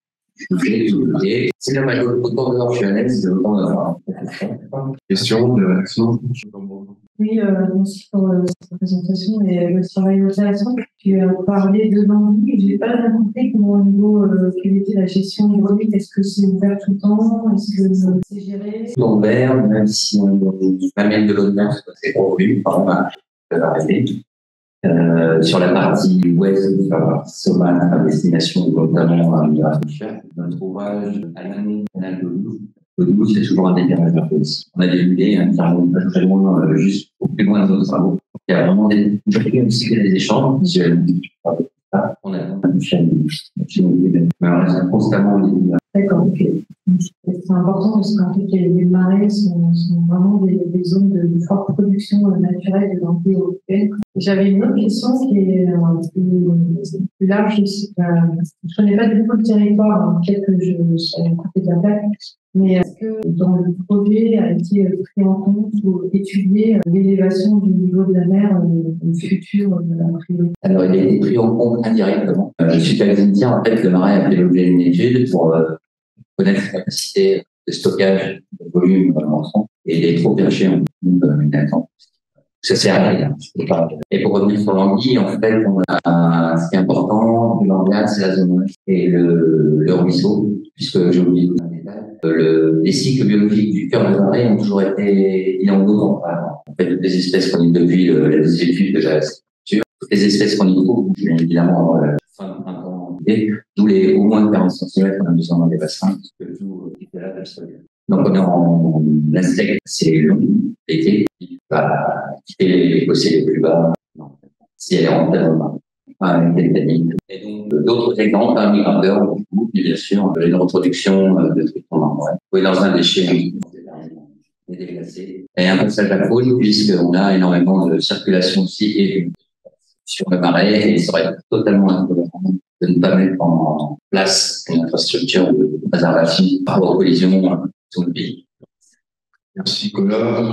c'est la majorité autour de leur chaîne, c'est le temps d'avoir. Question de réaction. Oui, merci pour cette présentation et le travail intéressant. Tu as parlé de l'envie. Je n'ai pas bien compris comment, au niveau, quelle était la gestion hydraulique. Est-ce que c'est ouvert tout le temps? Est-ce que c'est géré? Ouvert, même si on amène de l'eau de mer, c'est gros volume, par exemple, sur la partie ouest, Somal, à destination notamment à Miraficha, notre ouvrage à l'année canal d'Odou. L'Odou, c'est toujours un décalage aussi. On a des idées, qui remontent pas très loin, juste au plus loin de nos travaux. Il y a vraiment des échanges visuels. On a une chaîne, mais on reste constamment en ligne. D'accord, ok. C'est important parce qu'en fait, les marais sont vraiment des zones de forte production naturelle de l'Empire européen. J'avais une autre question qui est plus large aussi. Je ne connais pas du tout le territoire, peut-être que je suis à côté de la plaque, mais est-ce que dans le projet a été pris en compte ou étudié l'élévation du niveau de la mer future de la priorité? Alors, il a été pris en compte indirectement. Suite à Xintia, en fait, le marais a fait l'objet d'une étude pour connaître la capacité de stockage de volume entrant et les trop perchés en temps. Ça sert à rien. Et pour revenir sur l'anguille, en fait, ce qui est important, l'anguille, c'est la zone ouest et le ruisseau, puisque j'ai oublié de vous dire un détail. Les cycles biologiques du cœur de marais ont toujours été inondants. En fait, toutes les espèces qu'on y depuis la désétude de la structure, toutes les espèces qu'on y trouve, bien évidemment, fin de printemps, d'où les au moins 40 cm, on a besoin dans des bassins, que tout est là de sol. Donc, on est en insecte, c'est long, l'été, il va quitter les fossés les plus bas, si elle est rentrée dans le marais. Avec des techniques. Et donc, d'autres exemples, un migrateur, bien sûr, une reproduction de trucs en marais. Vous pouvez dans un déchet, déglacé. Et un passage à faune, puisqu'on a énormément de circulation aussi et sur le marais, et il serait totalement incohérent de ne pas mettre en place une infrastructure de préservation par rapport aux collisions sur le pays. Merci Nicolas.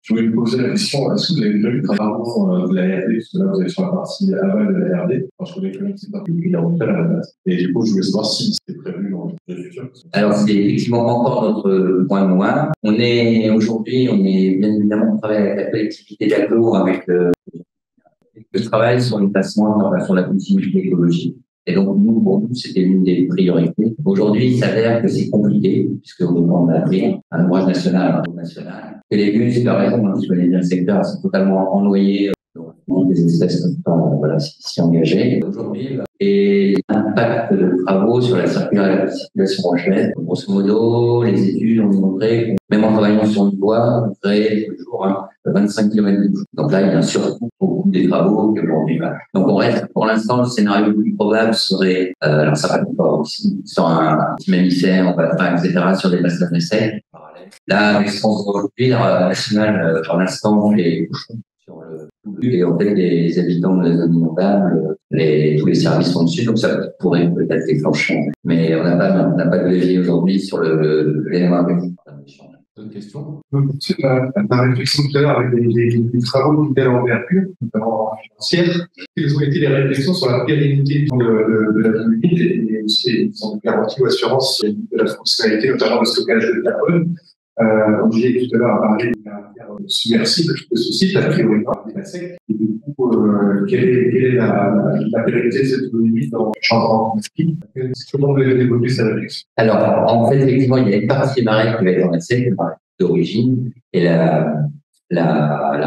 Je voulais me poser la question, est-ce que vous avez déjà vu avant de la RD, parce que là vous êtes sur la partie aval de la RD, parce que les collègues c'est pas plus qu'il a refait à la base. Et du coup je voulais savoir si c'était prévu dans le futur. Alors c'est effectivement encore notre point noir. On est bien évidemment on travaille avec la collectivité d'Aglo, avec le travail sur le placement, sur la continuité écologique. Et donc, pour nous, c'était l'une des priorités. Aujourd'hui, il s'avère que c'est compliqué, puisqu'on demande à appeler un ouvrage national, un ouvrage national. Que les bus, par exemple, je connais bien le secteur, sont totalement ennoyés, donc des espèces ne peuvent pas s'y engager. Aujourd'hui, et l'impact de travaux sur la circulation rochelaise, grosso modo, les études ont montré que même en travaillant sur le bois, on ferait toujours 25 km de bouche. Donc là, il y a un surcoût beaucoup des travaux qu'aujourd'hui. Donc on reste, pour l'instant, le scénario le plus probable serait, alors ça va pas aussi, sur un petit mammifère, etc., sur des bassins d'essai. Là, avec ce qu'on voit aujourd'hui, la nationale, pour l'instant, les bouchons sur le et en fait, les habitants de la zone inondable, tous les services sont dessus, donc ça pourrait peut-être déclencher. Mais on n'a pas de levier aujourd'hui sur l'élément de D'autres questions? C'est la réflexion tout à l'heure avec les travaux d'une telle envergure, notamment financière. Quelles ont été les réflexions sur la pérennité de la zone humide et aussi les garanties ou assurances de la fonctionnalité, notamment le stockage de carbone? J'ai tout à l'heure parlé de caractère submersible de ce site, a priori par des insectes. Et du coup, quelle est la pérennité de cette zone humide dans le changement climatique? Comment vous avez développé cette réflexion? Alors, en fait, effectivement, il y a une partie des marais qui va être en insectes d'origine, et la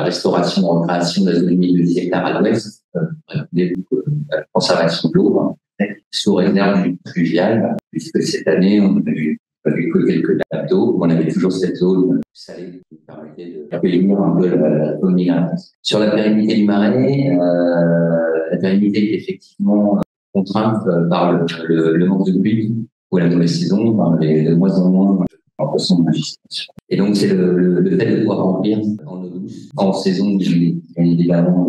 restauration, la recréation de la zone humide de 10 hectares à l'ouest, la conservation de l'eau, sous réserve du pluvial, puisque cette année, on a eu que quelques nappes d'eau, on avait toujours cette zone salée qui permettait d'accueillir un peu la zone migratoire. Sur la pérennité du marais, la pérennité est effectivement contrainte par le manque de pluie ou la mauvaise saison, par de moins en moins en poisson de magistration. Et donc, c'est le fait de pouvoir remplir en eau douce, en saison, bien évidemment,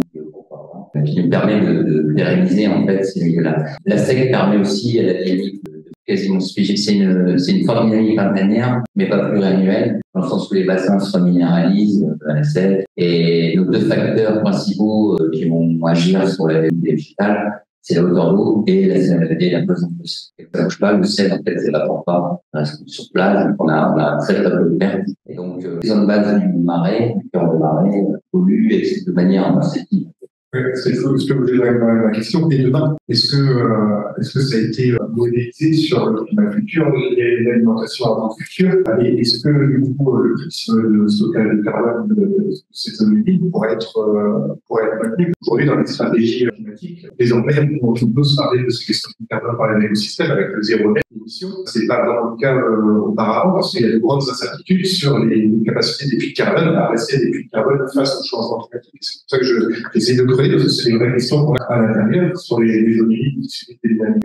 qui nous permet de pérenniser, en fait, ces milieux-là. La SEC permet aussi à la dynamique quasiment spécifique. C'est une forme dynamique printanière, mais pas pluriannuelle, dans le sens où les bassins se reminéralisent à la SEC. Et nos deux facteurs principaux qui vont agir sur la vie végétale, c'est la hauteur d'eau et la présence de sel. Et ça bouge pas, le sel, en fait, s'évapore pas. Sur plage, on a un très faible de perte. Et donc, les zones basses du marais, du cœur de marais, polluent de manière massive. Est-ce que je peux poser la question? Et demain, est-ce que ça a été modélisé sur le climat futur et l'alimentation avant le futur? Et est-ce que, du coup, le rythme de stockage de carbone de ces zones humides pourrait être maintenu? Aujourd'hui, dans les stratégies climatiques, désormais, on peut se parler de ce question de carbone par l'écosystème avec le zéro net d'émission. C'est pas vraiment le cas auparavant, parce qu'il y a de grandes incertitudes sur les capacités des puits de carbone à rester des puits de carbone face au changement climatique. C'est pour ça que j'essaie de creuser. C'est une vraie question qu'on a à l'intérieur sur les zones humides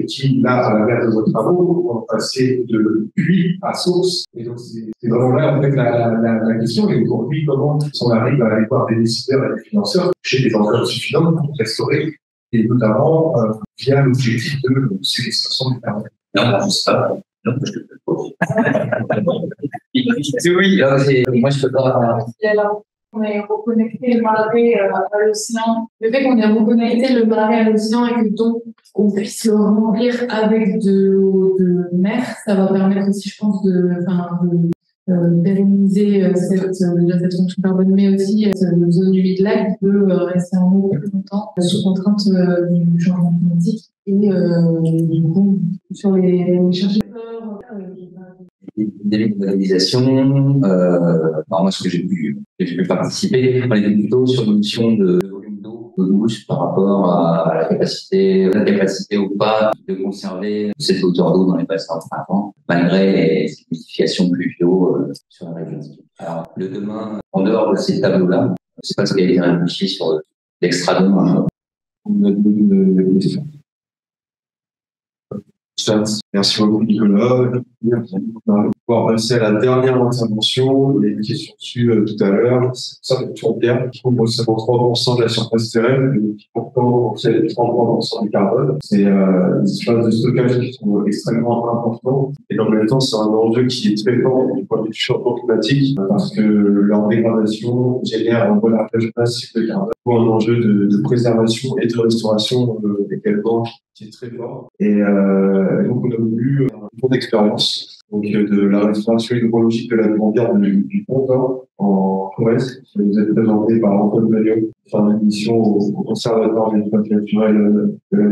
qui, là, à la base de vos travaux, ont passé de puits à source. Et donc, c'est vraiment là, en fait, la question. Et aujourd'hui, comment on arrive à aller voir des décideurs et des financeurs chez des enveloppes suffisantes pour restaurer, et notamment via l'objectif de séquestration du carbone. Non, je sais pas. Non, je peux pas. Oui, moi, je peux pas. On est reconnecté le marais à l'océan. Le fait qu'on ait reconnecté le marais à l'océan et que donc on puisse le remplir avec de mer, ça va permettre aussi, je pense, de pérenniser cette fonction carbone, mais aussi cette zone humide là qui peut rester en eau plus longtemps sous contrainte du changement climatique. Et du coup, sur les chercheurs, Des modélisations, moi, ce que j'ai pu participer, on était plutôt sur une notion de volume d'eau douce par rapport à la capacité ou pas de conserver cette hauteur d'eau dans les bassins de printemps, malgré les modifications pluviaux sur la région. Alors, le demain, en dehors de ces tableaux-là, je ne sais pas ce qui a été réfléchi sur l'extra-demain. On a une question. Merci beaucoup, Nicolas. On va passer à la dernière intervention. Il y a une question dessus tout à l'heure. Ça, le tourbière qui couvre seulement 3% de la surface terrestre, et qui pourtant c'est 33% du carbone. C'est des espaces de stockage qui sont extrêmement importants. Et en même temps, c'est un enjeu qui est très fort du point de vue du changement climatique, parce que leur dégradation génère un relâchage massif de carbone, ou un enjeu de préservation et de restauration également qui est très fort. Et donc, on a voulu un tour d'expérience de la restauration hydrologique de la tourbière du Pont-d'Or en Corrèze, qui nous est présentée par Antoine Maillot, faire une mission au Conservatoire des espaces naturels de la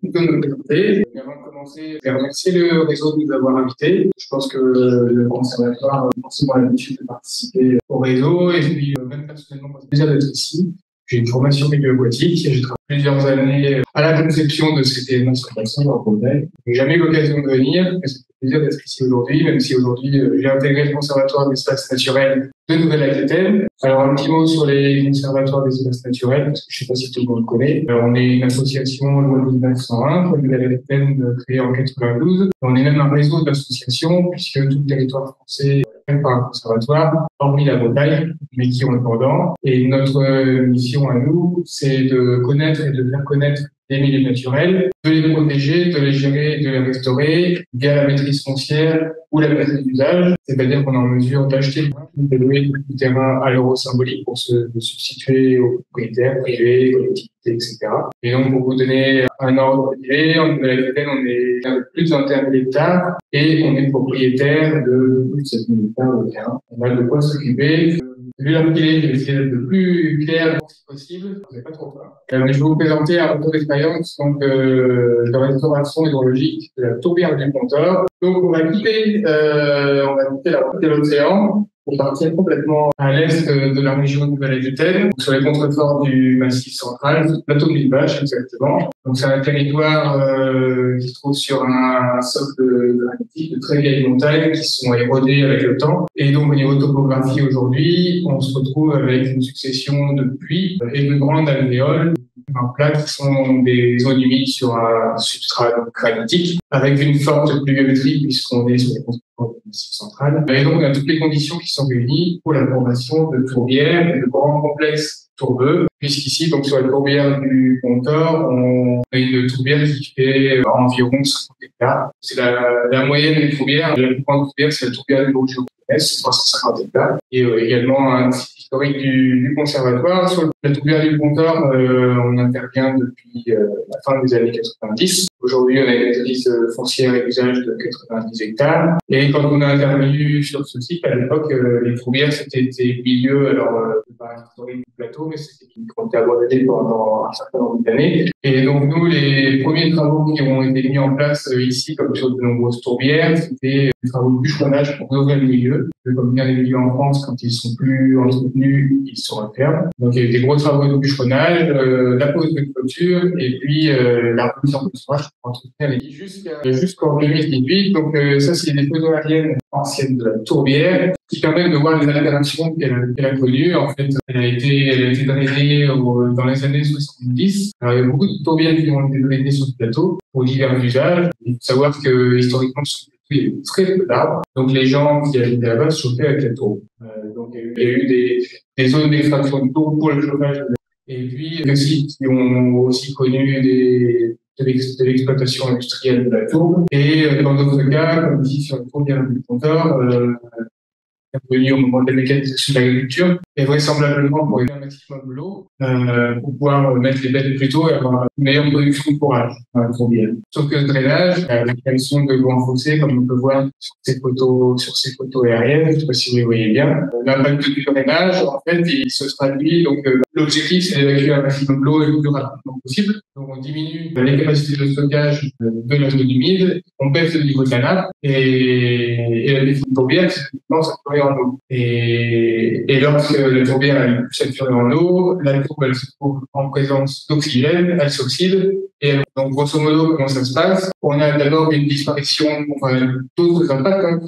de nous présenter. Avant de commencer, je vais remercier le réseau de nous avoir invités. Je pense que le conservatoire a forcément l'habitude de participer au réseau et puis même personnellement, j'ai plaisir d'être ici. J'ai une formation milieu aquatique, j'ai travaillé plusieurs années à la conception de ces éléments sur bassin en Bretagne. Je n'ai jamais eu l'occasion de venir, mais c'est un plaisir d'être ici aujourd'hui, même si aujourd'hui j'ai intégré le Conservatoire d'espaces naturels de Nouvelle-Aquitaine. Alors un petit mot sur les conservatoires des espaces naturels, parce que je ne sais pas si tout le monde le connaît. On est une association loi 1901, de Nouvelle-Aquitaine, créée en 92. On est même un réseau d'associations, puisque tout le territoire français par un conservatoire, hormis la Bretagne, mais qui ont le pendant. Et notre mission à nous, c'est de connaître et de faire connaître les milieux naturels, de les protéger, de les gérer, de les restaurer via la maîtrise foncière ou la maîtrise d'usage. C'est-à-dire qu'on est en mesure d'acheter de louer du terrain à l'euro symbolique pour se substituer aux propriétaires privés, collectivités, etc. Et donc, pour vous donner un ordre d'idée, en Nouvelle-Aquitaine, on est à plus de 21 000 hectares et on est propriétaire de plus de 7 000 hectares de terrain. On a de quoi s'occuper. Vu l'intitulé, je vais essayer d'être le plus clair possible. Vous n'avez pas trop peur. Je vais vous présenter un retour d'expérience de restauration hydrologique de la tourbière du Pont-d'Or. Donc, on va quitter la route de l'océan pour partir complètement à l'est de la région de Nouvelle-Aquitaine, sur les contreforts du Massif central, plateau de Mille-Vaches exactement. Donc, c'est un territoire qui se trouve sur un socle granitique de très vieilles montagnes qui sont érodées avec le temps. Et donc, au niveau topographie aujourd'hui, on se retrouve avec une succession de puits et de grandes alvéoles en plat qui sont des zones humides sur un substrat granitique avec une forte pluviométrie puisqu'on est sur les contreforts du Massif central. Et donc, on a toutes les conditions qui sont réunies pour la formation de tourbières et de grands complexes tourbeux, puisqu'ici, donc sur la tourbière du Pont-d'Or, on a une tourbière qui fait environ 50 hectares. C'est la moyenne des tourbières. La plus grande tourbière, c'est la tourbière de Bourgeois. Metz, 350 hectares, et également un site historique du conservatoire. Sur la tourbière du Pontor, on intervient depuis la fin des années 90. Aujourd'hui, on a une maîtrise foncière et d'usage de 90 hectares. Et quand on a intervenu sur ce site, à l'époque, les tourbières, c'était des milieux, pas historique du plateau, mais c'était qui ont été abandonnés pendant un certain nombre d'années. Et donc, nous, les premiers travaux qui ont été mis en place ici, comme sur de nombreuses tourbières, c'était des travaux de bûcheronnage pour ouvrir le milieu. Comme bien les milieux en France, quand ils sont plus entretenus, ils se referment. Donc, il y a eu des gros travaux de bûcheronnage, la pose de clôture, et puis la remise en construction pour entretenir les lits jusqu'en 2018. Donc, ça, c'est des photos aériennes anciennes de la tourbière qui permettent de voir les altérations qu'elle a connues. En fait, elle a été drainée dans les années 70. Alors, il y a beaucoup de tourbières qui ont été drainées sur ce plateau pour divers usages. Il faut savoir que, historiquement, sur ce plateau, il y a eu très peu d'arbres. Donc, les gens qui habitaient là-bas se chauffaient avec la tourbe. Donc, il y a eu des zones d'extraction de tourbe pour le chauffage. Et puis, des sites qui ont aussi connu de l'exploitation industrielle de la tourbe. Et dans d'autres cas, comme ici sur la tourbière du Pontor, intervenu au moment de la mécanisation de l'agriculture, et vraisemblablement pour aider un maximum de l'eau, pour pouvoir mettre les bêtes plus tôt et avoir une meilleure production de fourrage dans la tourbière. Sauf que le drainage, la création de grands fossés, comme on peut voir sur ces photos aériennes, je ne sais pas si vous les voyez bien, l'impact du drainage, en fait, il se traduit, donc l'objectif, c'est d'évacuer un maximum d'eau le plus rapidement possible. Donc, on diminue les capacités de stockage de la zone humide, on baisse le niveau de la nappe, et la définition de tourbière, c'est de saturer en eau. Et lorsque la tourbière est plus saturée en eau, la tourbe, elle se trouve en présence d'oxygène, elle s'oxyde, donc, grosso modo, comment ça se passe? On a d'abord une disparition, d'autres impacts,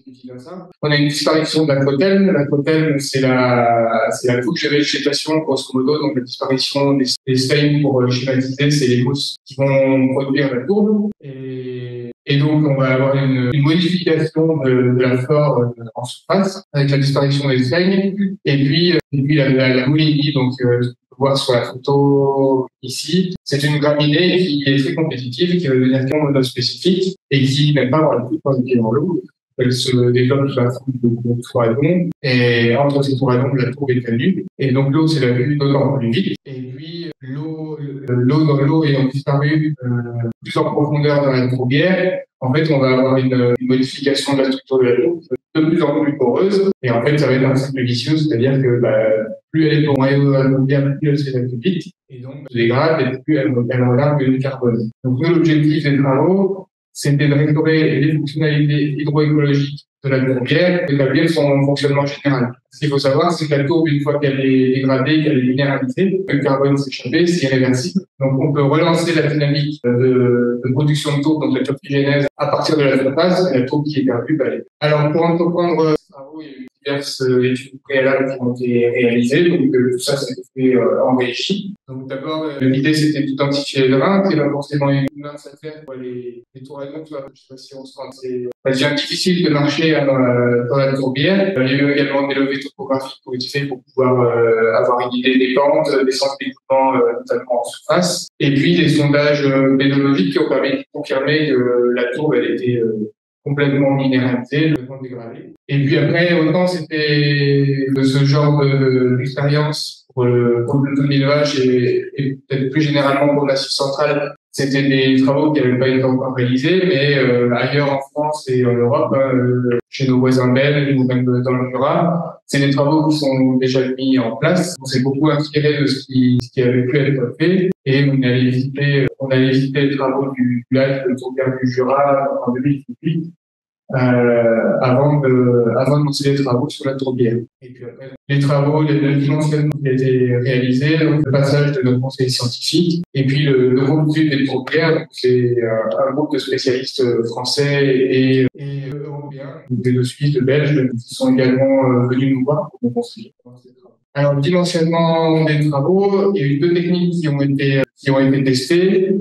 on a une disparition de la protène. La protène, c'est la couche de végétation, grosso modo, donc la disparition des steins, pour schématiser, c'est les mousses qui vont produire la tourbe. Et donc, on va avoir une modification de la flore en surface, avec la disparition des steins, et puis la moulinie, donc, voir sur la photo ici, c'est une graminée qui est très compétitive, qui va devenir monospécifique et qui n'aime pas avoir la plupart des pieds dans l'eau. Elle se développe sous la forme de touradon, et entre ces touradons, la tourbe est tenue. Et donc l'eau, c'est la vue d'autant plus vite. Et puis l'eau dans l'eau ayant disparu plus en profondeur dans la tourbière, en fait, on va avoir une modification de la structure de la tourbe de plus en plus poreuse. Et en fait, ça va être un cercle vicieux, c'est-à-dire que plus elle est porée dans la tourbière, plus elle s'évacue vite, et donc elle se dégrade, et plus elle regarde le carbone. Donc nous, l'objectif des travaux, c'était de restaurer les fonctionnalités hydroécologiques de la tourbière et d'établir son fonctionnement général. Ce qu'il faut savoir, c'est que la tourbe, une fois qu'elle est dégradée, qu'elle est minéralisée, que le carbone s'est échappé, c'est irréversible. Donc, on peut relancer la dynamique de production de tourbe, donc la turbigenèse, à partir de la surface, et la tourbe qui est perdue, Alors, pour entreprendre ces travaux, il y a eu diverses études préalables qui ont été réalisées. Donc, tout ça, ça a été fait en Belgique. Donc, d'abord, l'idée, c'était d'identifier les drains. C'est pas forcément une mince affaire pour les touradons, tu vois. Je sais pas si on se rend, c'est bien difficile de marcher dans la tourbière. Il y a eu également des levées topographiques pour utiliser pour pouvoir avoir une idée des pentes, des centres d'écoulement, notamment en surface. Et puis, des sondages pédologiques qui ont permis de confirmer que la tourbe, elle était complètement minéralisée, complètement dégradée. Et puis après, autant c'était de ce genre d'expérience pour le élevage et peut-être plus généralement pour l'Assise centrale, c'était des travaux qui n'avaient pas été encore réalisés, mais ailleurs en France et en Europe, chez nos voisins belges ou même dans le Jura, c'est des travaux qui sont déjà mis en place. On s'est beaucoup inspiré de ce qui avait pu être fait, et on allait visiter les travaux du lac de tourbière du Jura en 2018. Avant de lancer les travaux sur la tourbière. Et puis après, les travaux, le dimensionnement qui a été réalisé, donc le passage de notre conseil scientifique, et puis le groupe d'études des tourbières, c'est un groupe de spécialistes français et européens, de Suisse, de Belges, qui sont également venus nous voir pour nous conseiller pendant ces travaux. Alors, le dimensionnement des travaux, il y a eu deux techniques qui ont été testées.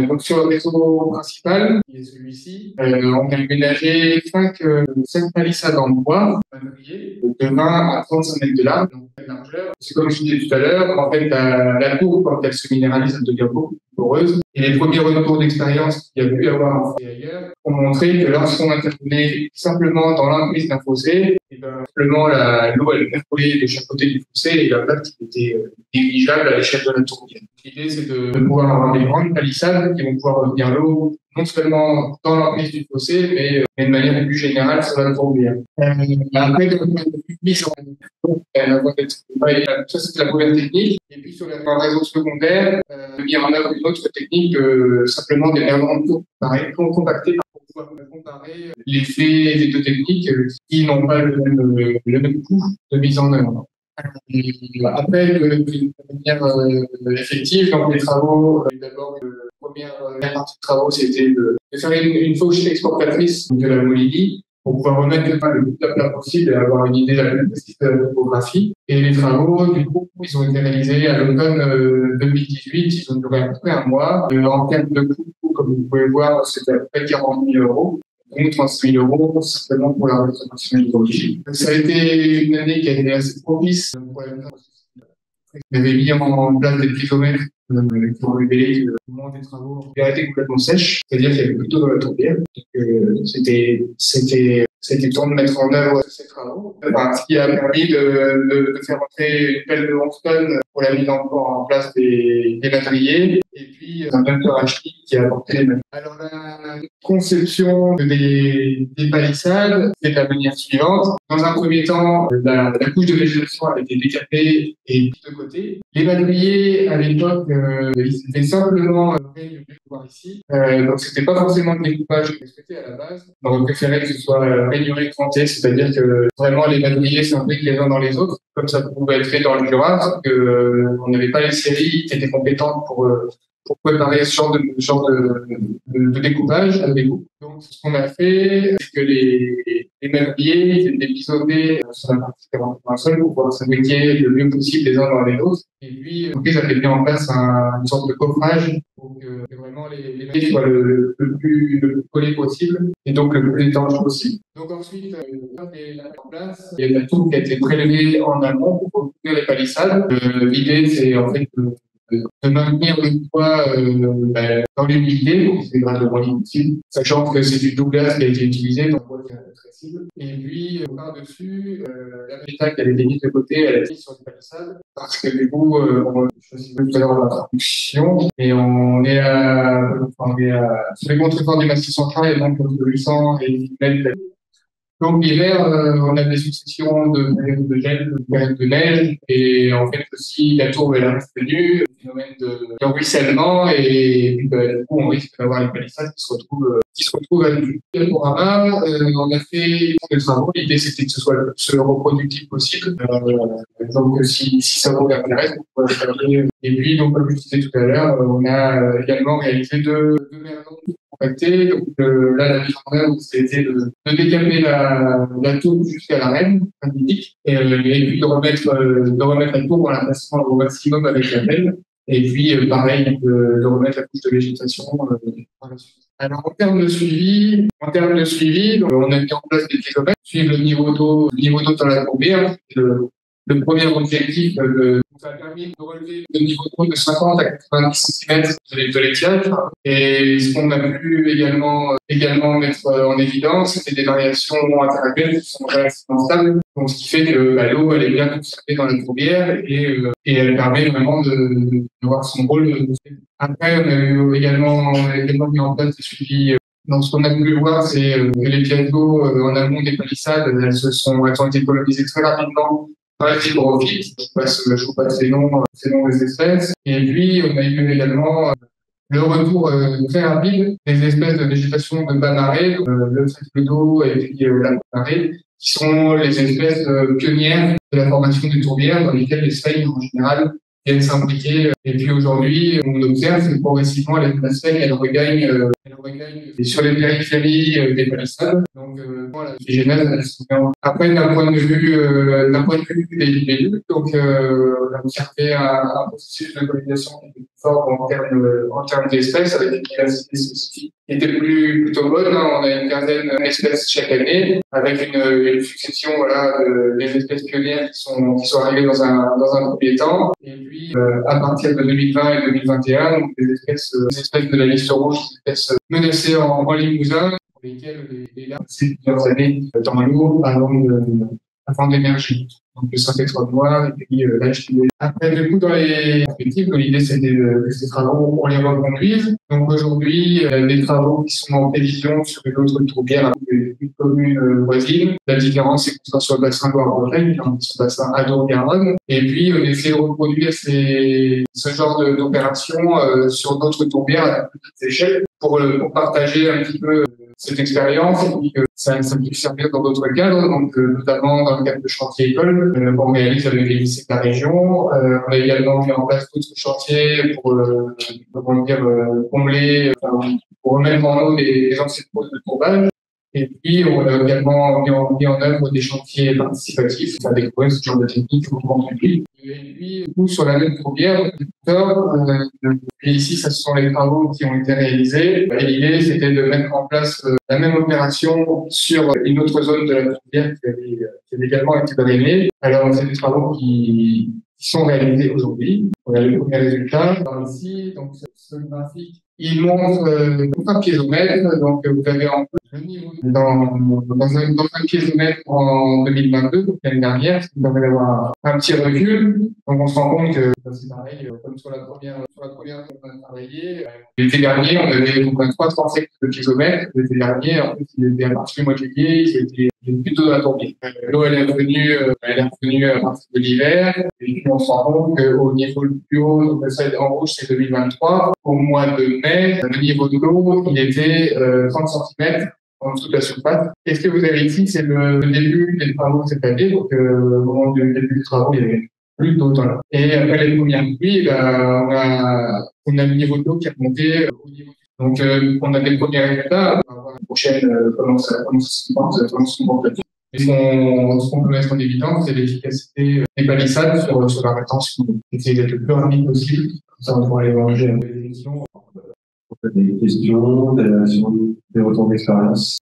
Donc, sur le réseau principal, qui est celui-ci, on a aménagé 5 palissades en bois, de 20 à 35 mètres de large, donc de largeur. C'est comme je disais tout à l'heure, en fait, la tour, quand elle se minéralise, elle devient beaucoup plus poreuses. Et les premiers retours d'expérience qu'il y a pu avoir en France et ailleurs ont montré que lorsqu'on intervenait simplement dans l'emprise d'un fossé, simplement l'eau elle percolait de chaque côté du fossé et l'impact était négligeable à l'échelle de la tourbière. L'idée c'est de pouvoir avoir des grandes palissades qui vont pouvoir retenir l'eau non seulement dans l'emprise du fossé, mais de manière plus générale sur la tourbière. Après, comme mise en ça c'est la première technique. Et puis sur le réseau secondaire, mettre en œuvre une autre technique, simplement des membranes compactées pour pouvoir comparer l'effet des deux techniques qui n'ont pas le même coût de mise en œuvre. Après, de manière effective, donc les travaux, d'abord, la première partie de travaux, c'était de faire une fauche exportatrice de la Molivie pour pouvoir remettre le plus à plat possible et avoir une idée la plus précise de la topographie. Et les travaux, du coup, ils ont été réalisés à l'automne 2018. Ils ont duré à peu près un mois. En termes de coût, comme vous pouvez voir, c'était à peu près 40 000 €. Donc 36 000 € simplement pour la restauration hydraulique. Ça a été une année qui a été assez propice pour la on avait mis en place des prisomètres qui ont révélé que au moment des travaux, l'air était complètement sèche, c'est-à-dire qu'il y avait plus d'eau dans la tourbière. C'était temps de mettre en œuvre ces travaux. Ce qui a permis de faire entrer une pelle de 11 tonnes pour la mise en place des madriers, et puis un bunker HT qui a apporté les madriers. Alors la conception des palissades, c'est de la manière suivante. Dans un premier temps, la couche de végétation a été décapée et mise de côté. Les madriers, à l'époque, ils étaient simplement voir ici. Donc c'était pas forcément le découpage respecté à la base. Donc on préférait que ce soit rainuré, cranté, c'est-à-dire que vraiment les madriers s'imbriquent les uns dans les autres, comme ça pouvait être fait dans le Jura, on n'avait pas les séries qui étaient compétentes pour préparer ce genre de découpage avec vous. Donc, ce qu'on a fait, c'est que les madriers étaient biseautés sur la partie d'un sol pour pouvoir s'imbriquer le mieux possible les uns dans les autres. Et puis, j'avais mis en place une sorte de coffrage pour que vraiment les madriers soient le plus collés possible et donc le plus étanche possible. Donc ensuite, on est en place. Il y a la tour qui a été prélevée en amont pour couvrir les palissades. L'idée, c'est en fait de maintenir le poids dans l'humidité pour que c'est graduellement possible, sachant que c'est du Douglas qui a été utilisé, donc poids qui est accessible. Et puis par-dessus, la métal qui avait été mise de côté, elle a été mise sur les palissades, parce que du coup, on choisit tout à l'heure la traduction, et on est sur les contreforts du massif central, et donc entre 800 et 1000 mètres. Donc l'hiver, on a des successions de périodes de gel, de périodes de neige, et en fait aussi la tourbe elle reste nue, phénomène de ruissellement, et puis du coup on risque d'avoir une palissade qui se retrouve à nu. Pour Ama, on a fait des travaux. L'idée c'était que ce soit le plus reproductif possible. Donc si ça vous intéresse, vous pouvez regarder. Et puis donc comme je disais tout à l'heure, on a également réalisé deux merdons compactés. Donc là la mise en œuvre c'était de décaper la tourbe jusqu'à l'arène indique, et puis de remettre la tourbe en la plaçant au maximum avec la pelle. Et puis, pareil, de remettre la couche de végétation par la suite. Alors, en termes de suivi, donc, on a mis en place des kilomètres, suivre le niveau d'eau dans la tourbière. Le premier objectif, ça a permis de relever le niveau d'eau de 50 à 90 cm de l'étiage. Et ce qu'on a pu également mettre en évidence, c'était des variations interannuelles qui sont relativement stables. Donc, ce qui fait que l'eau, elle est bien conservée dans la tourbière et elle permet vraiment de voir son rôle. Après, on a eu également mis en place des suivis. Donc, ce qu'on a pu voir, c'est que les pièces d'eau en amont des palissades, elles ont été colonisées très rapidement par les fibrophytes. Je vous passe les noms des espèces. Et puis, on a eu également le retour très rapide des espèces de végétation de bas marais, le trèfle d'eau et puis la marée, qui sont les espèces pionnières de la formation des tourbières dans lesquelles les sphaignes, en général, viennent s'impliquer. Et puis aujourd'hui, on observe que progressivement, la sphaignes, elle regagne le recueil sur les périphéries des palissades. Donc, voilà, les genèses, elles sont bien. Après, d'un point de vue des libellules, donc, on a observé un processus de colonisation qui était plus fort en termes d'espèces, avec une diversité spécifique qui était plutôt bonne. Hein. On a une quinzaine d'espèces chaque année, avec une succession, voilà, des espèces pionnières qui sont arrivées dans un premier temps. Et puis, à partir de 2020 et 2021, donc des espèces de la liste rouge, des espèces menacées en Limousin, pour lesquelles les larves passent plusieurs années dans l'eau avant d'émerger. Donc, le Saint-Étoile noir, et puis l'HTV. Après, du coup, dans les perspectives, l'idée, c'était que ces travaux, on les reconduise. Donc, aujourd'hui, des travaux qui sont en prévision sur une autre tourbière avec une commune voisine. La différence, c'est qu'on sera sur le bassin Loire-Bretagne, sur le bassin Adour-Garonne. Et puis, on essaie de reproduire ce genre d'opération sur d'autres tourbières à plus petite échelle pour partager un petit peu cette expérience et puis que ça puisse servir dans d'autres cadres, donc notamment dans le cadre de chantiers écoles qu'on réalise avec les lycées de la région. On a également mis en place d'autres chantiers pour combler, pour remettre en eau les anciennes poses de tourbage. Et puis, on a également mis en œuvre des chantiers participatifs, faire découvrir ce genre de technique au grand public. Et puis, du coup, sur la même tourbière, et ici, ce sont les travaux qui ont été réalisés. Et l'idée, c'était de mettre en place la même opération sur une autre zone de la tourbière qui avait également été drainée. Alors, c'est des travaux qui sont réalisés aujourd'hui. On a les premiers résultats. Alors ici, donc, ce graphique, il montre un piézomètre. Donc, vous avez en plus le niveau dans un piézomètre en 2022, donc l'année dernière, ce qui permet d'avoir un petit recul. Donc, on se rend compte que c'est pareil, comme sur la première qu'on a travaillé. L'été dernier, on avait donc 3,37 de piézomètre. L'été dernier, en fait, il était à partir du mois de juillet, il était plutôt dans la tourbière. L'eau, elle est revenue à partir de l'hiver. Et puis, on se rend compte qu'au niveau le plus haut, donc ça, en rouge, c'est 2023. Au mois de mai, le niveau de l'eau, il était 30 cm en dessous de la surface. Et ce que vous avez ici, c'est le début des travaux cette année. Donc, au moment du début des travaux, il y avait plus d'eau dans l'eau. Et après les premières pluies, on a le niveau de l'eau qui a monté au niveau. Donc, on a des premiers résultats. On va voir la prochaine comment ça se comporte. Et ce qu'on peut mettre en évidence, c'est l'efficacité des palissades sur la rétention. Essayer d'être le plus rapide possible. Comme ça, on pourra aller manger des émissions. Des questions, des retours d'expérience.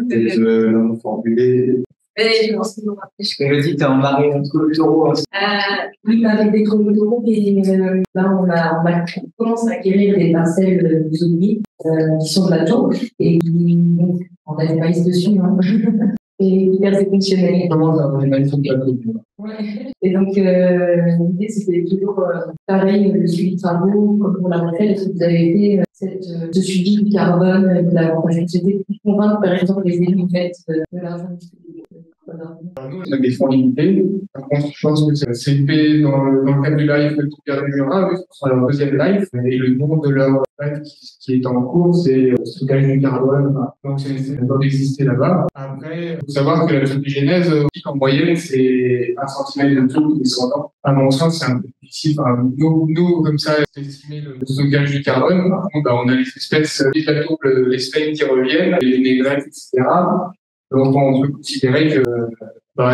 Des non formulés. Je me dis, t'es en marée entre le taureau. Oui, avec des taureaux, et là, on commence à acquérir des parcelles de zombies qui sont de la taupe, et on a des maïs dessus, hein. Et hyper fonctionnel. Et donc, l'idée, c'était toujours pareil, le suivi de travaux, comme pour la retraite. Est-ce que vous avez fait ce suivi du carbone, de la c'était pour convaincre, par exemple, les élus de l'argent distribué? Nous, on a des fonds limités. Par contre, je pense que c'est fait dans le cadre du live de Tourbière du Jura, sur leur deuxième live. Et le nom de leur live qui est en cours, c'est stockage du carbone. Donc, ça doit exister là-bas. Après, il faut savoir que la photogénèse, en moyenne, c'est 1 cm de tout tous les 100 ans. À mon sens, c'est un peu difficile. Enfin, nous, comme ça, estimer le stockage du carbone. Par contre, on a les espèces, les sphaines qui reviennent, les vinaigrettes, etc. Donc, on peut considérer que,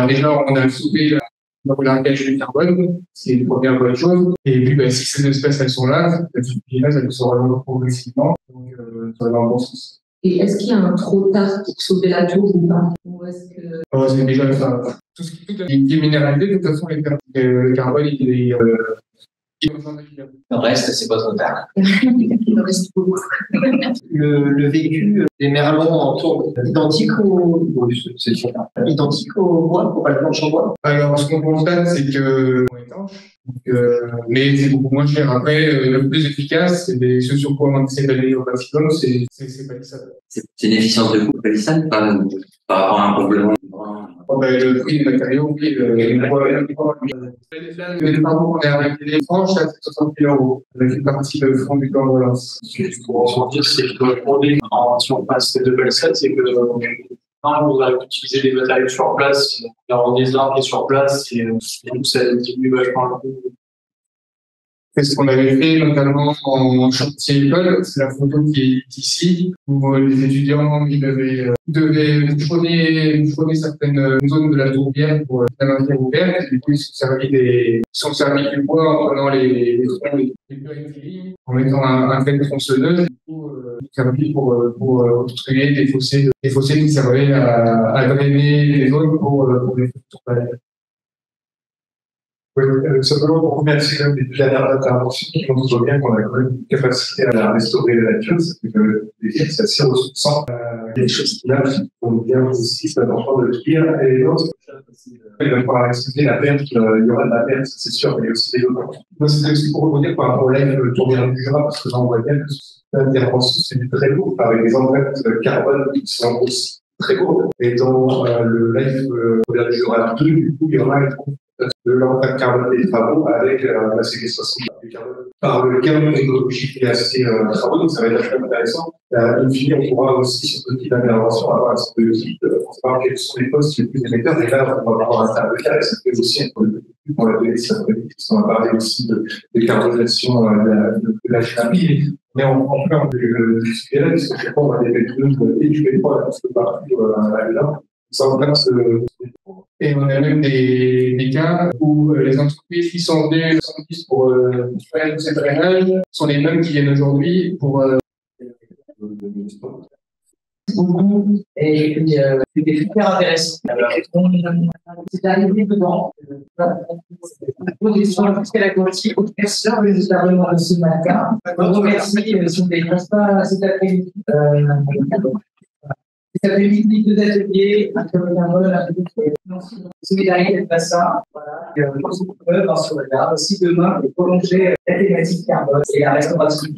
déjà, on a sauvé le largage du carbone, c'est une première bonne chose. Et puis, si ces espèces, elles sont là, elles se rejoindre progressivement. Donc, ça va dans le bon sens. Et est-ce qu'il y a un trop tard pour sauver la tour ou pas? Ou est-ce que... C'est déjà ça. Tout ce qui est minéralisé, de toute façon, le carbone, il reste, c'est pas trop tard. Il reste beaucoup. Le vécu des merlons en tourbe, identique au bois, pour pas le planche en bois. Alors, ce qu'on constate, c'est que mais c'est beaucoup moins cher. Après, le plus efficace, c'est ce sur quoi on essaie d'aller au maximum, c'est palissade. C'est une efficience de coût palissade par rapport à un complément. Le prix des matériaux, oui, les travaux qu'on a arrêtés les franches, c'est 60 000 €, avec une partie de fonds du plan de relance. Ce que je pourrais en dire, c'est que le problème si on passe de palissade, c'est que vous allez utiliser les matériaux sur place, il y aura des arbres qui est sur place, et ça diminue vachement le coût. Qu'est-ce qu'on avait fait, notamment en chantier école, c'est la photo qui est ici, où les étudiants ils devaient chauder certaines zones de la tourbière pour la maintenir ouverte. Et du coup, ils sont servis du bois en prenant les troncs, les périphéries, en mettant un trait de tronçonneuse. Du coup, servi pour obstruer des fossés qui servaient à drainer les zones pour les tourbières. Simplement pour remercier quand même les dernières interventions qui montrent bien qu'on a quand même une capacité à restaurer la nature, c'est que c'est assez ressourçant. Il y a des choses là qui vont bien aussi, c'est important de le dire. Et l'autre, il va falloir expliquer la perte, il y aura de la perte, c'est sûr, mais il y a aussi des autres. Moi, c'était aussi pour rebondir par rapport au live Tourbière du Jura, parce que j'en vois bien que l'intervention, c'est du très lourd, avec des empreintes carbone qui sont aussi très lourdes. Et dans le live Tourbière du Jura 2, du coup, il y aura de l'empreinte carbone des travaux avec la séquestration du carbone par le cadre écologique et assez travaux, donc ça va être assez intéressant. In fine, on pourra aussi, sur ce type d'intervention, avoir un certain de type pour savoir quels sont les postes les plus émetteurs. Et là, on va avoir un tableau et ça fait aussi un peu pour la donnée scientifique, on va parler aussi de carbonisation de la dynamique. Mais en plein de ce sujet-là, parce que je crois qu'on va des P2 et du P3 un petit peu partout là. Ça en place, et on a même des cas où les entreprises qui sont venues pour faire ces drainages sont les mêmes qui viennent aujourd'hui pour. Et puis, c'était super intéressant. C'est arrivé dedans. Jusqu'à la quantité aux personnes des intervenants de ce matin. On remercie si on ne dépasse pas cet après-midi. Ça fait 8 minutes d'atelier, un solidarité de bassin, voilà. On se retrouve sur le garde aussi demain pour prolonger la thématique carbone et la restauration.